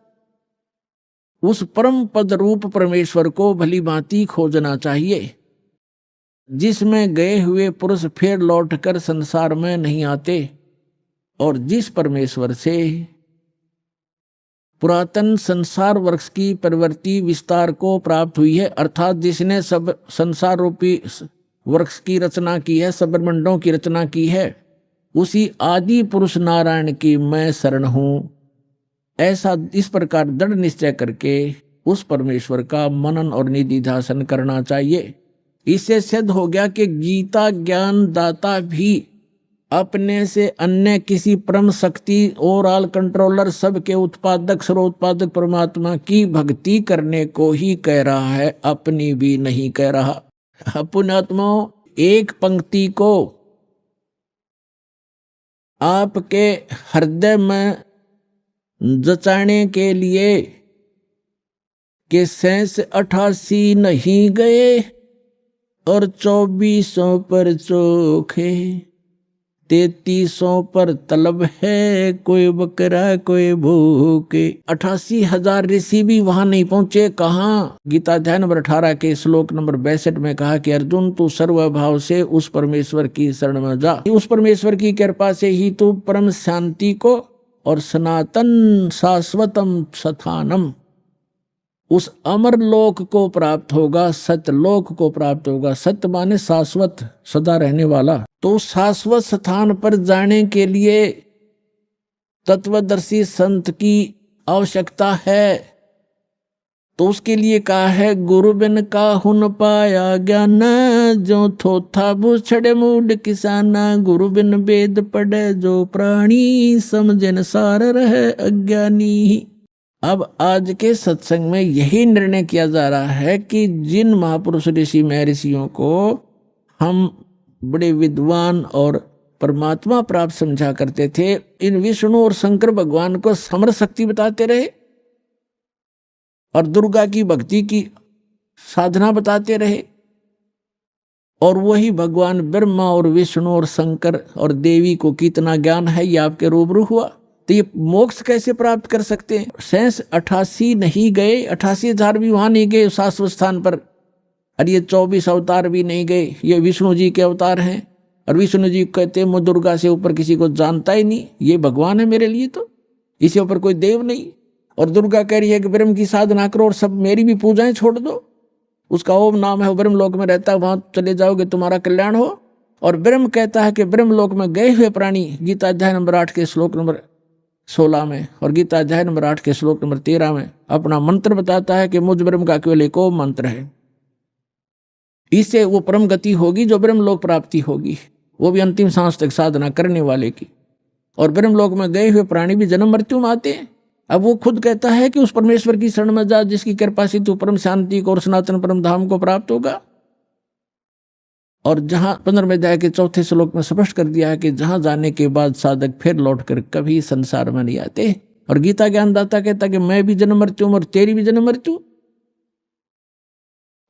उस परम पद रूप परमेश्वर को भली भांति खोजना चाहिए, जिसमें गए हुए पुरुष फिर लौटकर संसार में नहीं आते, और जिस परमेश्वर से पुरातन संसार वृक्ष की प्रवृत्ति विस्तार को प्राप्त हुई है, अर्थात जिसने सब संसार रूपी वृक्ष की रचना की है, सब ब्रह्मांडों की रचना की है, उसी आदि पुरुष नारायण की मैं शरण हूं। ऐसा इस प्रकार दृढ़ निश्चय करके उस परमेश्वर का मनन और निधिध्यासन करना चाहिए। इससे सिद्ध हो गया कि गीता ज्ञान दाता भी अपने से अन्य किसी परम शक्ति, ओवरऑल कंट्रोलर, सबके उत्पादक, सर्वोत्पादक परमात्मा की भक्ति करने को ही कह रहा है, अपनी भी नहीं कह रहा। पुण्यात्माओं, एक पंक्ति को आपके हृदय में जचाने के लिए कि 88 नहीं गए और 2400 पर चोखे, 3300 पर तलब है, कोई बकरा कोई भूखे। 88,000 ऋषि भी वहां नहीं पहुंचे। कहाँ? गीता अध्याय नंबर 18 के श्लोक नंबर 62 में कहा कि अर्जुन, तू सर्वभाव से उस परमेश्वर की शरण में जा। उस परमेश्वर की कृपा से ही तू परम शांति को और सनातन शाश्वतम स्थानम, उस अमर लोक को प्राप्त होगा, सत्यलोक को प्राप्त होगा। सत्य माने शाश्वत, सदा रहने वाला। तो शाश्वत स्थान पर जाने के लिए तत्वदर्शी संत की आवश्यकता है। तो उसके लिए कहा है, गुरु बिन काहू न पाया ज्ञान, जो थोथा बुछड़े मूड किसाना। गुरु बिन वेद पढ़े जो प्राणी, समझन सार रहे अज्ञानी। अब आज के सत्संग में यही निर्णय किया जा रहा है कि जिन महापुरुष ऋषि महर्षियों को हम बड़े विद्वान और परमात्मा प्राप्त समझा करते थे, इन विष्णु और शंकर भगवान को समर शक्ति बताते रहे और दुर्गा की भक्ति की साधना बताते रहे, और वही भगवान ब्रह्मा और विष्णु और शंकर और देवी को कितना ज्ञान है ये आपके रूबरू हुआ। तो ये मोक्ष कैसे प्राप्त कर सकते हैं? शेष 88 नहीं गए, 88,000 भी वहां नहीं गए शाश्वत स्थान पर, और ये 24 अवतार भी नहीं गए। ये विष्णु जी के अवतार हैं, और विष्णु जी कहते हैं मैं दुर्गा से ऊपर किसी को जानता ही नहीं, ये भगवान है मेरे लिए, तो इससे ऊपर कोई देव नहीं। और दुर्गा कह रही है कि ब्रह्म की साधना करो और सब मेरी भी पूजाएं छोड़ दो। उसका ओम नाम है, वो ब्रह्म लोक में रहता है, वहां चले जाओगे तुम्हारा कल्याण हो। और ब्रह्म कहता है कि ब्रह्म लोक में गए हुए प्राणी, गीता अध्याय नंबर 8 के श्लोक नंबर 16 में और गीता अध्याय नंबर 8 के श्लोक नंबर 13 में अपना मंत्र बताता है कि मुझ ब्रह्म का केवल एक ओम मंत्र है। इससे वो परम गति होगी जो ब्रह्म लोक प्राप्ति होगी, वो भी अंतिम सांस तक साधना करने वाले की। और ब्रह्म लोक में गए हुए प्राणी भी जन्म मृत्यु में आते हैं। अब वो खुद कहता है कि उस परमेश्वर की शरण में जा जिसकी कृपा से तू परम शांति को और सनातन परम धाम को प्राप्त होगा। और जहां 15वें अध्याय के 4थे श्लोक में स्पष्ट कर दिया है कि जहां जाने के बाद साधक फिर लौटकर कभी संसार में नहीं आते। और गीता ज्ञानदाता कहता कि मैं भी जन्म मृत्यु और तेरी भी जन्म मृत्यु।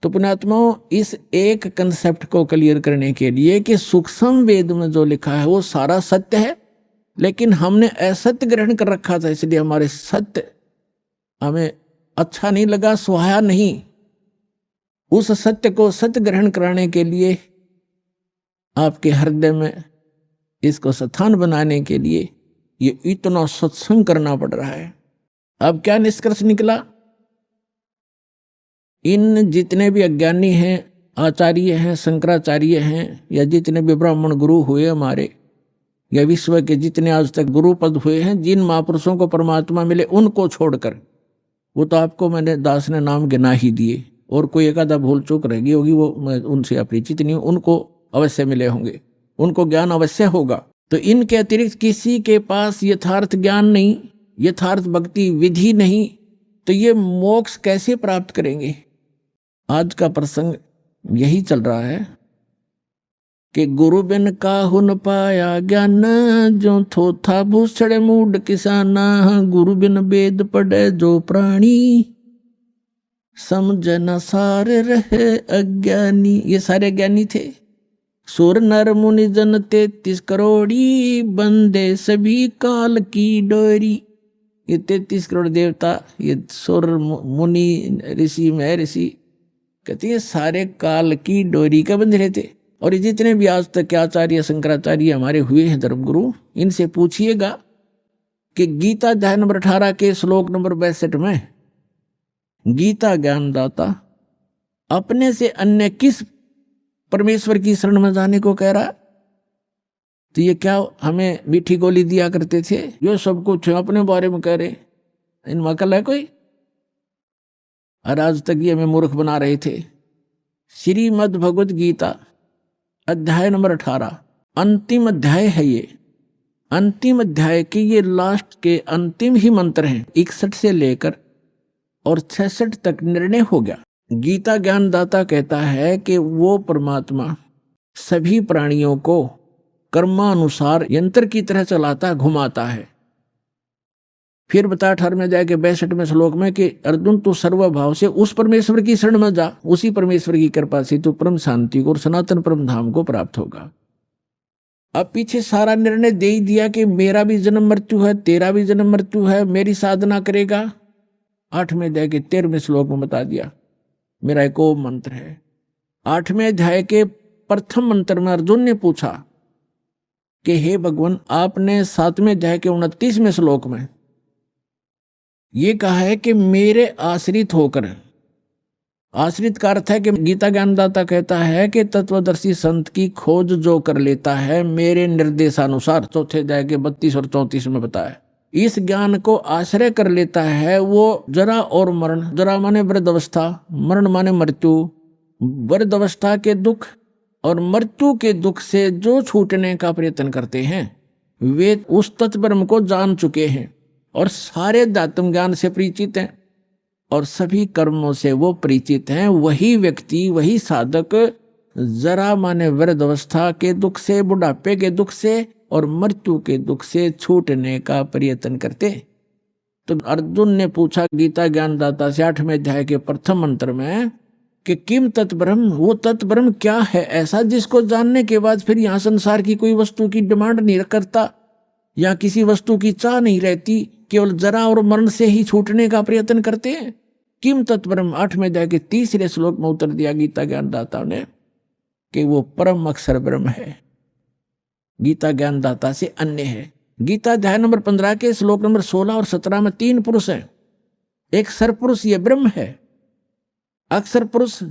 तो पुण्यात्माओं, इस एक कंसेप्ट को क्लियर करने के लिए कि सूक्ष्म वेद में जो लिखा है वो सारा सत्य है, लेकिन हमने असत्य ग्रहण कर रखा था, इसलिए हमारे सत्य हमें अच्छा नहीं लगा, सुहाया नहीं। उस सत्य को सत्य ग्रहण कराने के लिए आपके हृदय में इसको स्थान बनाने के लिए ये इतना सत्संग करना पड़ रहा है। अब क्या निष्कर्ष निकला? इन जितने भी अज्ञानी हैं, आचार्य हैं, शंकराचार्य हैं, या जितने भी ब्राह्मण गुरु हुए हमारे, या विश्व के जितने आज तक गुरु पद हुए हैं, जिन महापुरुषों को परमात्मा मिले उनको छोड़कर, वो तो आपको मैंने दास ने नाम गिना ही दिए, और कोई एक आधा भूल चूक रह गई होगी, वो मैं उनसे अपरिचित नहीं हूँ, उनको अवश्य मिले होंगे, उनको ज्ञान अवश्य होगा। तो इनके अतिरिक्त किसी के पास यथार्थ ज्ञान नहीं, यथार्थ भक्ति विधि नहीं, तो ये मोक्ष कैसे प्राप्त करेंगे? आज का प्रसंग यही चल रहा है कि गुरु बिन काहू न पाया ज्ञान, जो थोथा भूषड़े मूड किसाना। गुरु बिन वेद पढ़े जो प्राणी, समझ न सारे रहे अज्ञानी। ये सारे ज्ञानी थे। सुर नर मुनि जन 33 करोड़ी, बंदे सभी काल की डोरी। ये 33 करोड़ देवता, ये सुर मुनि ऋषि महर्षि, कहते हैं सारे काल की डोरी का बंध रहे थे। और ये जितने भी आज तक के आचार्य शंकराचार्य हमारे हुए हैं धर्मगुरु, इनसे पूछिएगा कि गीता अध्याय नंबर 18 के श्लोक नंबर 62 में गीता ज्ञानदाता अपने से अन्य किस परमेश्वर की शरण में जाने को कह रहा? तो ये क्या हमें मीठी गोली दिया करते थे? जो सब कुछ अपने बारे में कह रहे, इनमें अकल है कोई? और आज तक ये हमें मूर्ख बना रहे थे। श्रीमद् भगवद गीता अध्याय नंबर 18 अंतिम अध्याय है। ये अंतिम अध्याय के ये लास्ट के अंतिम ही मंत्र हैं। 61 से लेकर और 66 तक निर्णय हो गया। गीता ज्ञानदाता कहता है कि वो परमात्मा सभी प्राणियों को कर्मानुसार यंत्र की तरह चलाता, घुमाता है। फिर बता 18वें अध्याय के 62वें श्लोक में कि अर्जुन तू सर्वभाव से उस परमेश्वर की शरण में जा, उसी परमेश्वर की कृपा से तू परम शांति को और सनातन परम धाम को प्राप्त होगा। अब पीछे सारा निर्णय दे ही दिया कि मेरा भी जन्म मृत्यु है, तेरा भी जन्म मृत्यु है, मेरी साधना करेगा। 8वें अध्याय के 13वें श्लोक में बता दिया मेरा एक ओम मंत्र है। 8वें अध्याय के प्रथम मंत्र में अर्जुन ने पूछा कि हे भगवान, आपने 7वें अध्याय के 29वें श्लोक में ये कहा है कि मेरे आश्रित होकर, आश्रित का अर्थ है कि गीता ज्ञानदाता कहता है कि तत्वदर्शी संत की खोज जो कर लेता है मेरे निर्देशानुसार, चौथे अध्याय के 32 और 34 में बताया, इस ज्ञान को आश्रय कर लेता है, वो जरा और मरण, जरा माने वृद्धावस्था, मरण माने मृत्यु, वृद्धावस्था के दुख और मृत्यु के दुख से जो छूटने का प्रयत्न करते हैं वे उस तत्व ब्रह्म को जान चुके हैं और सारे आत्म ज्ञान से परिचित हैं और सभी कर्मों से वो परिचित हैं। वही व्यक्ति, वही साधक जरा माने वृद्धावस्था के दुख से, बुढ़ापे के दुख से और मृत्यु के दुख से छूटने का प्रयत्न करते। तो अर्जुन ने पूछा गीता ज्ञानदाता से 8वें अध्याय के प्रथम मंत्र में कि किम तत्ब्रह्म, वो तत्ब्रह्म क्या है ऐसा जिसको जानने के बाद फिर यहाँ संसार की कोई वस्तु की डिमांड नहीं करता या किसी वस्तु की चाह नहीं रहती, केवल जरा और मरण से ही छूटने का प्रयत्न करते हैं। किम तत्ब्रह्म 8वें अध्याय के 3 श्लोक में उत्तर दिया गीता ज्ञानदाता ने कि वो परम अक्षर ब्रह्म है, गीता ज्ञानदाता से अन्य है। गीता अध्याय नंबर 15 के श्लोक नंबर 16 और 17 में 3 पुरुष हैं। एक सरपुरुष ये ब्रह्म है, अक्षर पुरुष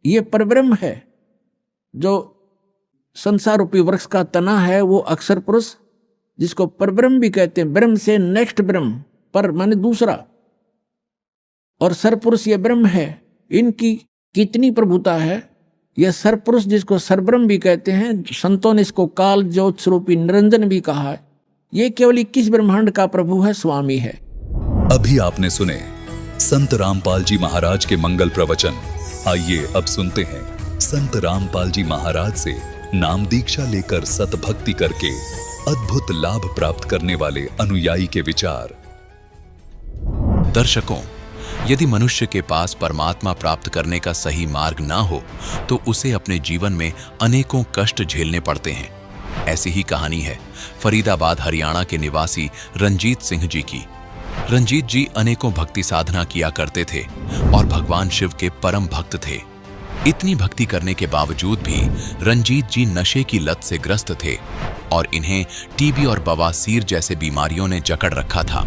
ये परब्रह्म है, जो संसार रूपी वृक्ष का तना है वो अक्षर पुरुष, जिसको परब्रह्म भी कहते हैं। ब्रह्म से नेक्स्ट ब्रह्म, पर माने दूसरा, और सरपुरुष ये ब्रह्म है। इनकी कितनी प्रभुता है। यह सरपुरुष जिसको सरब्रह्म भी कहते हैं, संतों ने इसको काल ज्योत स्वरूपी निरंजन भी कहा है। ये केवल 21 ब्रह्मांड का प्रभु है, स्वामी है। अभी आपने सुने संत रामपाल जी महाराज के मंगल प्रवचन। आइए अब सुनते हैं संत रामपाल जी महाराज से नाम दीक्षा लेकर सतभक्ति करके अद्भुत लाभ प्राप्त करने वाले अनुयायी के विचार। दर्शकों, यदि मनुष्य के पास परमात्मा प्राप्त करने का सही मार्ग ना हो तो उसे अपने जीवन में अनेकों कष्ट झेलने पड़ते हैं। ऐसी ही कहानी है फरीदाबाद हरियाणा के निवासी रंजीत सिंह जी की। रंजीत जी अनेकों भक्ति साधना किया करते थे और भगवान शिव के परम भक्त थे। इतनी भक्ति करने के बावजूद भी रंजीत जी नशे की लत से ग्रस्त थे और इन्हें टीबी और बवासीर जैसे बीमारियों ने जकड़ रखा था।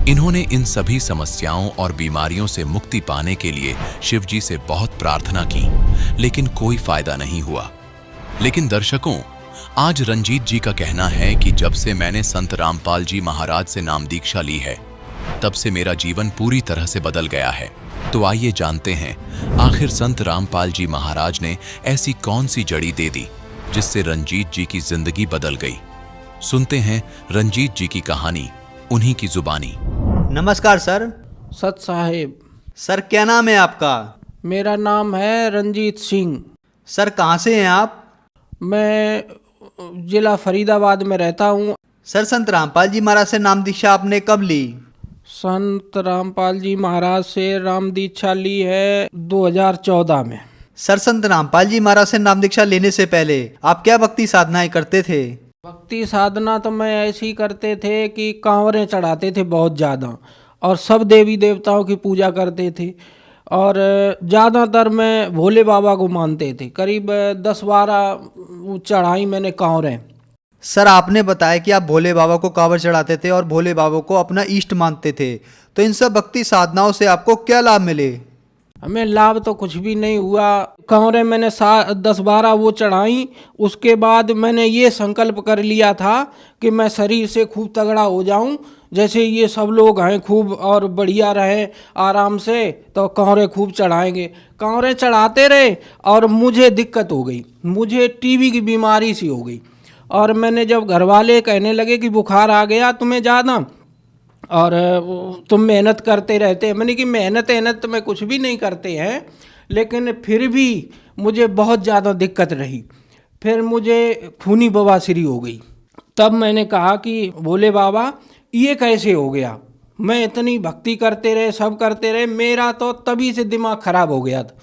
इन्होंने इन सभी समस्याओं और बीमारियों से मुक्ति पाने के लिए शिव जी से बहुत प्रार्थना की, लेकिन कोई फायदा नहीं हुआ। लेकिन दर्शकों, आज रंजीत जी का कहना है कि जब से मैंने संत रामपाल जी महाराज से नाम दीक्षा ली है, तब से मेरा जीवन पूरी तरह से बदल गया है। तो आइए जानते हैं आखिर संत रामपाल जी महाराज ने ऐसी कौन सी जड़ी दे दी जिससे रंजीत जी की जिंदगी बदल गई। सुनते हैं रंजीत जी की कहानी उन्हीं की जुबानी। नमस्कार सर। सत साहेब। सर क्या नाम है आपका? मेरा नाम है रंजीत सिंह। सर कहाँ से हैं आप? मैं जिला फरीदाबाद में रहता हूँ। सर संत रामपाल जी महाराज से नाम दीक्षा आपने कब ली? संत रामपाल जी महाराज से राम दीक्षा ली है 2014 में। सर संत रामपाल जी महाराज से नाम दीक्षा लेने से पहले आप क्या भक्ति साधनाएं करते थे? भक्ति साधना तो मैं ऐसी करते थे कि कांवरें चढ़ाते थे बहुत ज़्यादा और सब देवी देवताओं की पूजा करते थे और ज़्यादातर मैं भोले बाबा को मानते थे। करीब 10-12 चढ़ाई मैंने कांवरें। सर आपने बताया कि आप भोले बाबा को कांवर चढ़ाते थे और भोले बाबा को अपना इष्ट मानते थे, तो इन सब भक्ति साधनाओं से आपको क्या लाभ मिले? हमें लाभ तो कुछ भी नहीं हुआ। कांवरें मैंने 10-12 वो चढ़ाई। उसके बाद मैंने ये संकल्प कर लिया था कि मैं शरीर से खूब तगड़ा हो जाऊं, जैसे ये सब लोग हैं खूब और बढ़िया रहे आराम से, तो कांवरें खूब चढ़ाएंगे। कांवरें चढ़ाते रहे और मुझे दिक्कत हो गई, मुझे टीबी की बीमारी सी हो गई और मैंने जब घर वाले कहने लगे कि बुखार आ गया तुम्हें ज़्यादा और तुम मेहनत करते रहते हैं, मैंने कि मेहनत तो मैं कुछ भी नहीं करते हैं, लेकिन फिर भी मुझे बहुत ज़्यादा दिक्कत रही। फिर मुझे खूनी बवासीर हो गई। तब मैंने कहा कि भोले बाबा ये कैसे हो गया? मैं इतनी भक्ति करते रहे, सब करते रहे, मेरा तो तभी से दिमाग खराब हो गया था।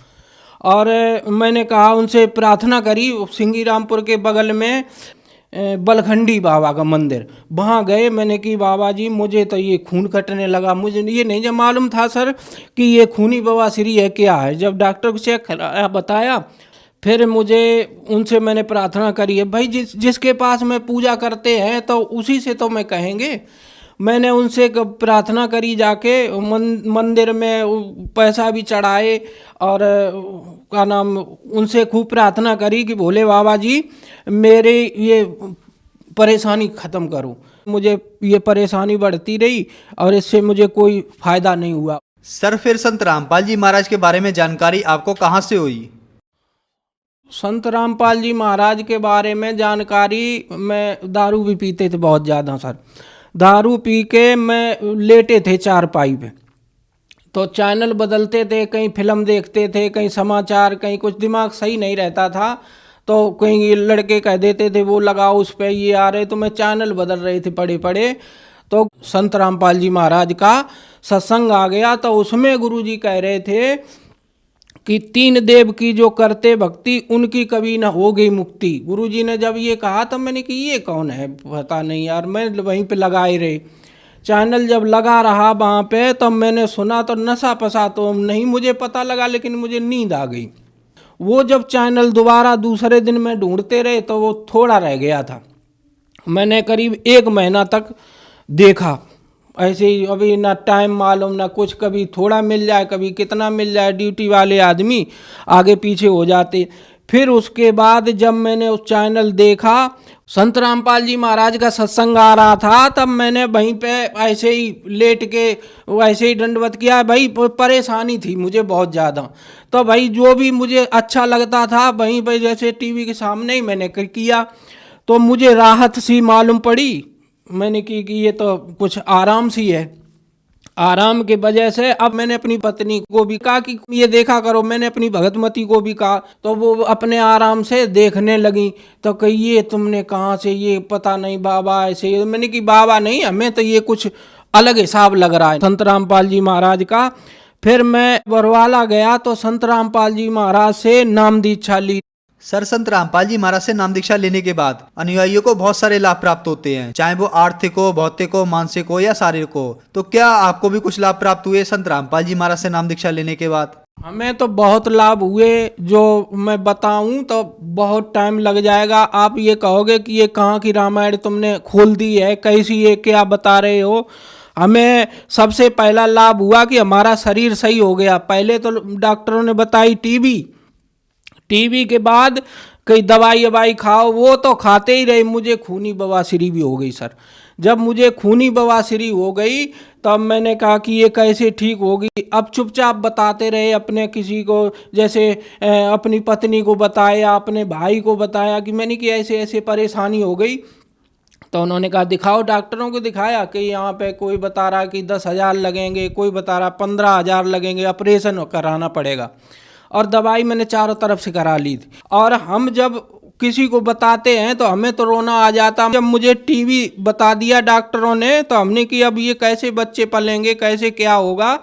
और मैंने कहा, उनसे प्रार्थना करी। सिंगी रामपुर के बगल में बलखंडी बाबा का मंदिर, वहाँ गए। मैंने कि बाबा जी मुझे तो ये खून कटने लगा, मुझे ये नहीं जब मालूम था सर कि ये खूनी बवासीरी है क्या है। जब डॉक्टर को चेक बताया, फिर मुझे उनसे मैंने प्रार्थना करी है, भाई जिसके पास में पूजा करते हैं तो उसी से तो मैं कहेंगे। मैंने उनसे प्रार्थना करी जाके मंदिर में पैसा भी चढ़ाए और क्या नाम उनसे खूब प्रार्थना करी कि भोले बाबा जी मेरे ये परेशानी ख़त्म करो। मुझे ये परेशानी बढ़ती रही और इससे मुझे कोई फ़ायदा नहीं हुआ। सर फिर संत रामपाल जी महाराज के बारे में जानकारी आपको कहाँ से हुई? संत रामपाल जी महाराज के बारे में जानकारी, मैं दारू भी पीते थे बहुत ज़्यादा सर। दारू पी के मैं लेटे थे चारपाई पे, तो चैनल बदलते थे, कहीं फिल्म देखते थे, कहीं समाचार, कहीं कुछ, दिमाग सही नहीं रहता था। तो कहीं ये लड़के कह देते थे वो लगाओ उस पर ये आ रहे, तो मैं चैनल बदल रहे थे पड़े पड़े। तो संत रामपाल जी महाराज का सत्संग आ गया, तो उसमें गुरुजी कह रहे थे कि 3 देव की जो करते भक्ति उनकी कभी न होगी मुक्ति। गुरुजी ने जब ये कहा तब मैंने कि ये कौन है, पता नहीं यार। मैं वहीं पे लगाए रहे, चैनल जब लगा रहा वहाँ पे तब मैंने सुना, तो नशा पसा तो नहीं मुझे पता लगा, लेकिन मुझे नींद आ गई। वो जब चैनल दोबारा दूसरे दिन में ढूंढते रहे तो वो थोड़ा रह गया था। मैंने करीब 1 महीना तक देखा ऐसे ही, अभी ना टाइम मालूम ना कुछ, कभी थोड़ा मिल जाए कभी कितना मिल जाए, ड्यूटी वाले आदमी आगे पीछे हो जाते। फिर उसके बाद जब मैंने उस चैनल देखा, संत रामपाल जी महाराज का सत्संग आ रहा था, तब मैंने वहीं पे ऐसे ही लेट के वैसे ही दंडवत किया। भाई परेशानी थी मुझे बहुत ज़्यादा, तो भाई जो भी मुझे अच्छा लगता था वहीं पे जैसे टीवी के सामने ही मैंने किया, तो मुझे राहत सी मालूम पड़ी। मैंने की कि ये तो कुछ आराम सी है। आराम के वजह से अब मैंने अपनी पत्नी को भी कहा कि ये देखा करो, मैंने अपनी भगतमती को भी कहा, तो वो अपने आराम से देखने लगी। तो कही ये तुमने कहाँ से, ये पता नहीं बाबा ऐसे। मैंने कि बाबा नहीं, हमें तो ये कुछ अलग हिसाब लग रहा है संत रामपाल जी महाराज का। फिर मैं बरवाला गया तो संत रामपाल जी महाराज से नाम दीक्षा ली। सर संत रामपाल जी महाराज से नाम दीक्षा लेने के बाद अनुयायियों को बहुत सारे लाभ प्राप्त होते हैं, चाहे वो आर्थिक हो, भौतिक हो, मानसिक हो या शारीरिक हो। तो क्या आपको भी कुछ लाभ प्राप्त हुए संत रामपाल जी महाराज से नाम दीक्षा लेने के बाद? हमें तो बहुत लाभ हुए, जो मैं बताऊं तो बहुत टाइम लग जाएगा। आप ये कहोगे कि ये कहाँ की रामायण तुमने खोल दी है, कैसी ये क्या बता रहे हो। हमें सबसे पहला लाभ हुआ कि हमारा शरीर सही हो गया। पहले तो डॉक्टरों ने बताई टीबी के बाद कई दवाई खाओ, वो तो खाते ही रहे। मुझे खूनी बवासीर भी हो गई सर। जब मुझे खूनी बवासीर हो गई तब मैंने कहा कि ये कैसे ठीक होगी। अब चुपचाप बताते रहे अपने किसी को, जैसे अपनी पत्नी को बताया, अपने भाई को बताया कि मैंने कि ऐसे ऐसे परेशानी हो गई। तो उन्होंने कहा दिखाओ, डॉक्टरों को दिखाया कि यहाँ पे कोई बता रहा कि 10,000 लगेंगे, कोई बता रहा 15,000 लगेंगे, ऑपरेशन कराना पड़ेगा। और दवाई मैंने चारों तरफ से करा ली थी। और हम जब किसी को बताते हैं तो हमें तो रोना आ जाता। जब मुझे टीवी बता दिया डॉक्टरों ने तो हमने कि अब ये कैसे बच्चे पलेंगे, कैसे क्या होगा।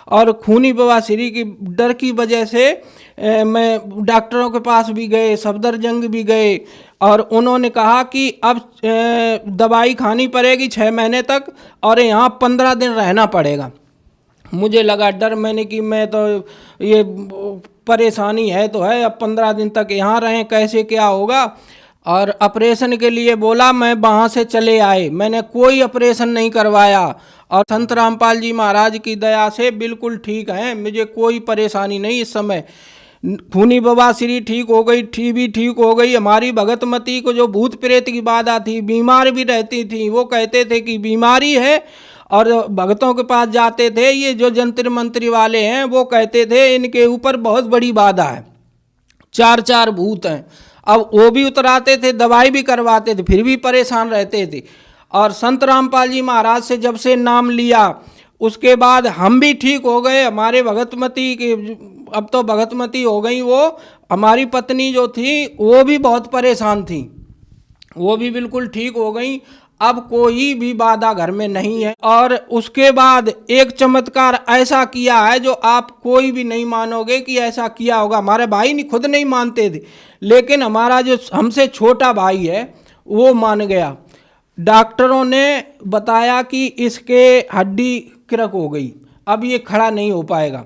और खूनी बवासीर की डर की वजह से मैं डॉक्टरों के पास भी गए, सफदरजंग भी गए, और उन्होंने कहा कि अब दवाई खानी पड़ेगी 6 महीने तक और यहाँ 15 दिन रहना पड़ेगा। मुझे लगा डर, मैंने कि मैं तो ये परेशानी है तो है, अब 15 दिन तक यहाँ रहें, कैसे क्या होगा। और ऑपरेशन के लिए बोला, मैं वहाँ से चले आए, मैंने कोई ऑपरेशन नहीं करवाया। और संत रामपाल जी महाराज की दया से बिल्कुल ठीक हैं, मुझे कोई परेशानी नहीं। इस समय खूनी बवासीर ठीक हो गई, टीबी ठीक हो गई। हमारी भगतमती को जो भूत प्रेत की बाधा थी, बीमार भी रहती थी, वो कहते थे कि बीमारी है, और भगतों के पास जाते थे, ये जो जंतर मंत्री वाले हैं वो कहते थे इनके ऊपर बहुत बड़ी बाधा है, 4 भूत हैं। अब वो भी उतराते थे, दवाई भी करवाते थे, फिर भी परेशान रहते थे। और संत रामपाल जी महाराज से जब से नाम लिया उसके बाद हम भी ठीक हो गए। हमारे भगतमती की, अब तो भगतमती हो गई, वो हमारी पत्नी जो थी वो भी बहुत परेशान थी, वो भी बिल्कुल ठीक हो गई। अब कोई भी बाधा घर में नहीं है। और उसके बाद एक चमत्कार ऐसा किया है जो आप कोई भी नहीं मानोगे कि ऐसा किया होगा। हमारे भाई खुद नहीं मानते थे, लेकिन हमारा जो हमसे छोटा भाई है वो मान गया। डॉक्टरों ने बताया कि इसके हड्डी क्रक हो गई, अब ये खड़ा नहीं हो पाएगा।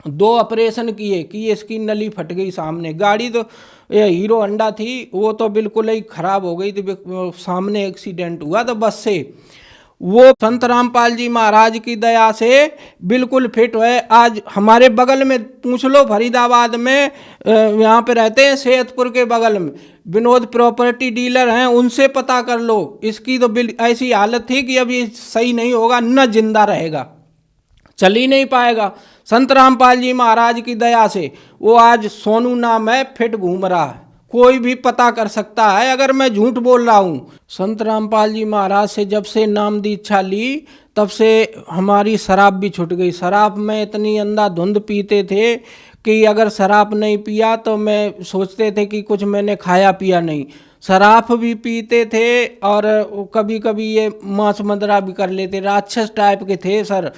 2 ऑपरेशन किए कि इसकी नली फट गई सामने। गाड़ी तो ये हीरो होंडा थी, वो तो बिल्कुल ही ख़राब हो गई थी, सामने एक्सीडेंट हुआ तो बस से। वो संत रामपाल जी महाराज की दया से बिल्कुल फिट है। आज हमारे बगल में पूछ लो, फरीदाबाद में यहाँ पे रहते हैं, सेहतपुर के बगल में विनोद प्रॉपर्टी डीलर हैं, उनसे पता कर लो। इसकी तो ऐसी हालत थी कि अब ये सही नहीं होगा, न जिंदा रहेगा, चल ही नहीं पाएगा। संत रामपाल जी महाराज की दया से वो आज सोनू नाम है, फिट घूम रहा है, कोई भी पता कर सकता है अगर मैं झूठ बोल रहा हूँ। संत रामपाल जी महाराज से जब से नाम दीक्षा ली तब से हमारी शराब भी छूट गई। शराब में इतनी अंधाधुंध पीते थे कि अगर शराब नहीं पिया तो मैं सोचते थे कि कुछ मैंने खाया पिया नहीं। शराब भी पीते थे और कभी कभी ये मांस मदरा भी कर लेते, राक्षस टाइप के थे सर।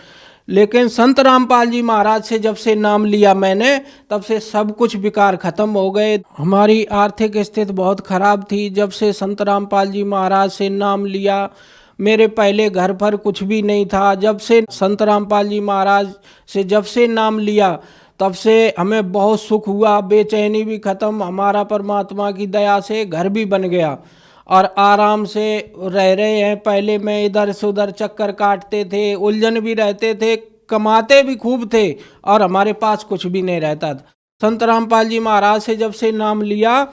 लेकिन संत रामपाल जी महाराज से जब से नाम लिया मैंने तब से सब कुछ विकार खत्म हो गए। हमारी आर्थिक स्थिति बहुत खराब थी। जब से संत रामपाल जी महाराज से नाम लिया, मेरे पहले घर पर कुछ भी नहीं था। जब से संत रामपाल जी महाराज से जब से नाम लिया तब से हमें बहुत सुख हुआ, बेचैनी भी खत्म। हमारा परमात्मा की दया से घर भी बन गया और आराम से रह रहे हैं। पहले मैं इधर से उधर चक्कर काटते थे, उलझन भी रहते थे, कमाते भी खूब थे और हमारे पास कुछ भी नहीं रहता था। संत रामपाल जी महाराज से जब से नाम लिया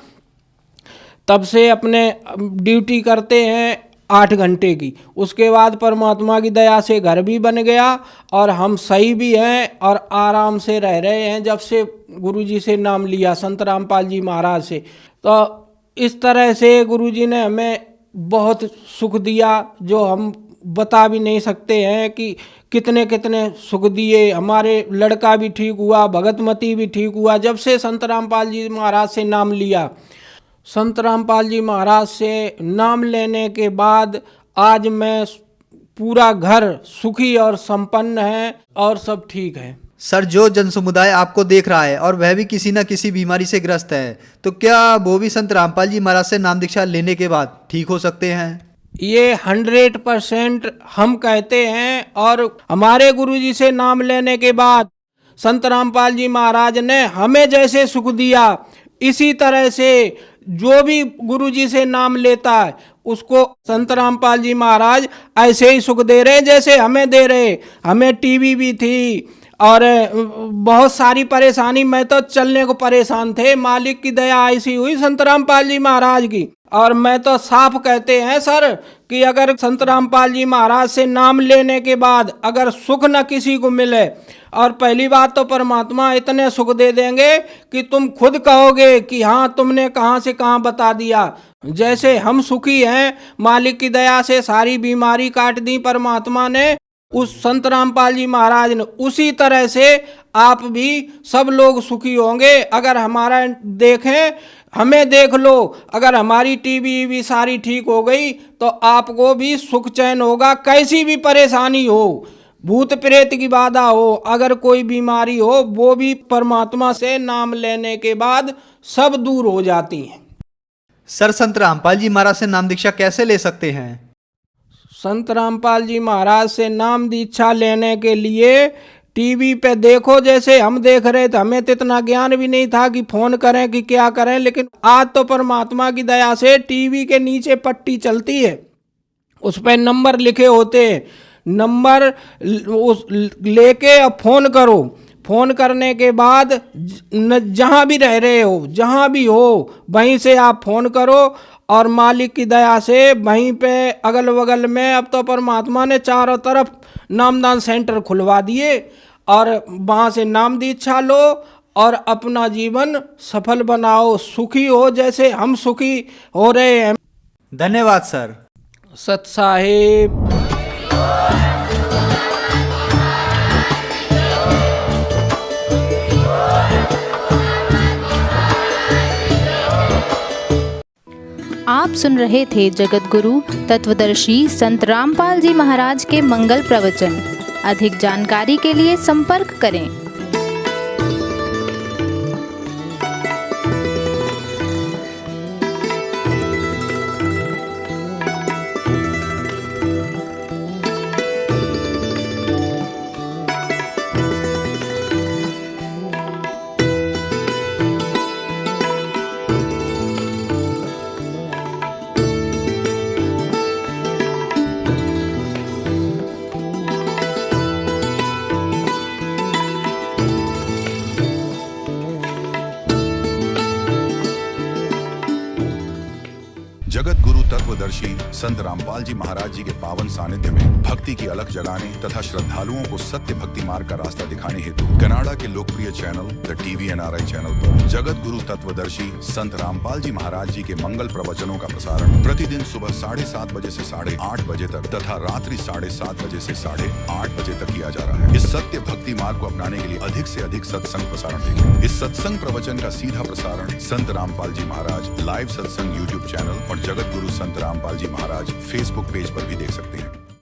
तब से अपने ड्यूटी करते हैं 8 घंटे की। उसके बाद परमात्मा की दया से घर भी बन गया और हम सही भी हैं और आराम से रह रहे हैं जब से गुरुजी से नाम लिया, संत रामपाल जी महाराज से। तो इस तरह से गुरुजी ने हमें बहुत सुख दिया जो हम बता भी नहीं सकते हैं कि कितने कितने सुख दिए। हमारे लड़का भी ठीक हुआ, भगतमती भी ठीक हुआ जब से संत रामपाल जी महाराज से नाम लिया। संत रामपाल जी महाराज से नाम लेने के बाद आज मैं पूरा घर सुखी और संपन्न है और सब ठीक है। सर, जो जन समुदाय आपको देख रहा है और वह भी किसी न किसी बीमारी से ग्रस्त है, तो क्या वो भी संत रामपाल जी महाराज से नाम दीक्षा लेने के बाद ठीक हो सकते हैं? ये 100% हम कहते हैं। और हमारे गुरुजी से नाम लेने के बाद संत रामपाल जी महाराज ने हमें जैसे सुख दिया, इसी तरह से जो भी गुरुजी से नाम लेता है उसको संत रामपाल जी महाराज ऐसे ही सुख दे रहे जैसे हमें दे रहे। हमें टीबी भी थी और बहुत सारी परेशानी, मैं तो चलने को परेशान थे। मालिक की दया ऐसी हुई संत रामपाल जी महाराज की। और मैं तो साफ कहते हैं सर कि अगर संत रामपाल जी महाराज से नाम लेने के बाद अगर सुख न किसी को मिले, और पहली बात तो परमात्मा इतने सुख दे देंगे कि तुम खुद कहोगे कि हाँ तुमने कहाँ से कहाँ बता दिया। जैसे हम सुखी हैं, मालिक की दया से सारी बीमारी काट दी परमात्मा ने उस संत रामपाल जी महाराज ने, उसी तरह से आप भी सब लोग सुखी होंगे। अगर हमारा देखें, हमें देख लो, अगर हमारी टीबी भी सारी ठीक हो गई तो आपको भी सुख चैन होगा। कैसी भी परेशानी हो, भूत प्रेत की बाधा हो, अगर कोई बीमारी हो, वो भी परमात्मा से नाम लेने के बाद सब दूर हो जाती हैं। सर, संत रामपाल जी महाराज से नाम दीक्षा कैसे ले सकते हैं? संत रामपाल जी महाराज से नाम दीक्षा लेने के लिए टीवी पे देखो, जैसे हम देख रहे थे। हमें तो इतना ज्ञान भी नहीं था कि फोन करें कि क्या करें, लेकिन आज तो परमात्मा की दया से टीवी के नीचे पट्टी चलती है, उस पर नंबर लिखे होते हैं। नंबर लेके अब फोन करो। फोन करने के बाद जहाँ भी रह रहे हो, जहाँ भी हो, वहीं से आप फोन करो और मालिक की दया से वहीं पे अगल बगल में अब तो परमात्मा ने चारों तरफ नामदान सेंटर खुलवा दिए और वहाँ से नाम दीक्षा लो और अपना जीवन सफल बनाओ, सुखी हो जैसे हम सुखी हो रहे हैं। धन्यवाद सर। सत साहिब। आप सुन रहे थे जगत गुरु तत्वदर्शी संत रामपाल जी महाराज के मंगल प्रवचन। अधिक जानकारी के लिए संपर्क करें। जगत गुरु तत्वदर्शी संत रामपाल जी महाराज जी के पावन सानिध्य में भक्ति की अलख जगाने तथा श्रद्धालुओं को सत्य भक्ति मार्ग का रास्ता दिखाने हेतु कनाडा के लोकप्रिय चैनल द TVNRI चैनल पर जगत गुरु तत्वदर्शी संत रामपाल जी महाराज जी के मंगल प्रवचनों का प्रसारण प्रतिदिन सुबह 7:30 बजे से 8:30 बजे तक तथा रात्रि 7:30 बजे से 8:30 बजे तक किया जा रहा है। इस सत्य भक्ति मार्ग को अपनाने के लिए अधिक से अधिक सत्संग प्रसारण देखें। इस सत्संग प्रवचन का सीधा प्रसारण संत रामपाल जी महाराज लाइव सत्संग YouTube चैनल और जगत गुरु संत रामपाल जी महाराज Facebook पेज पर भी देख सकते हैं।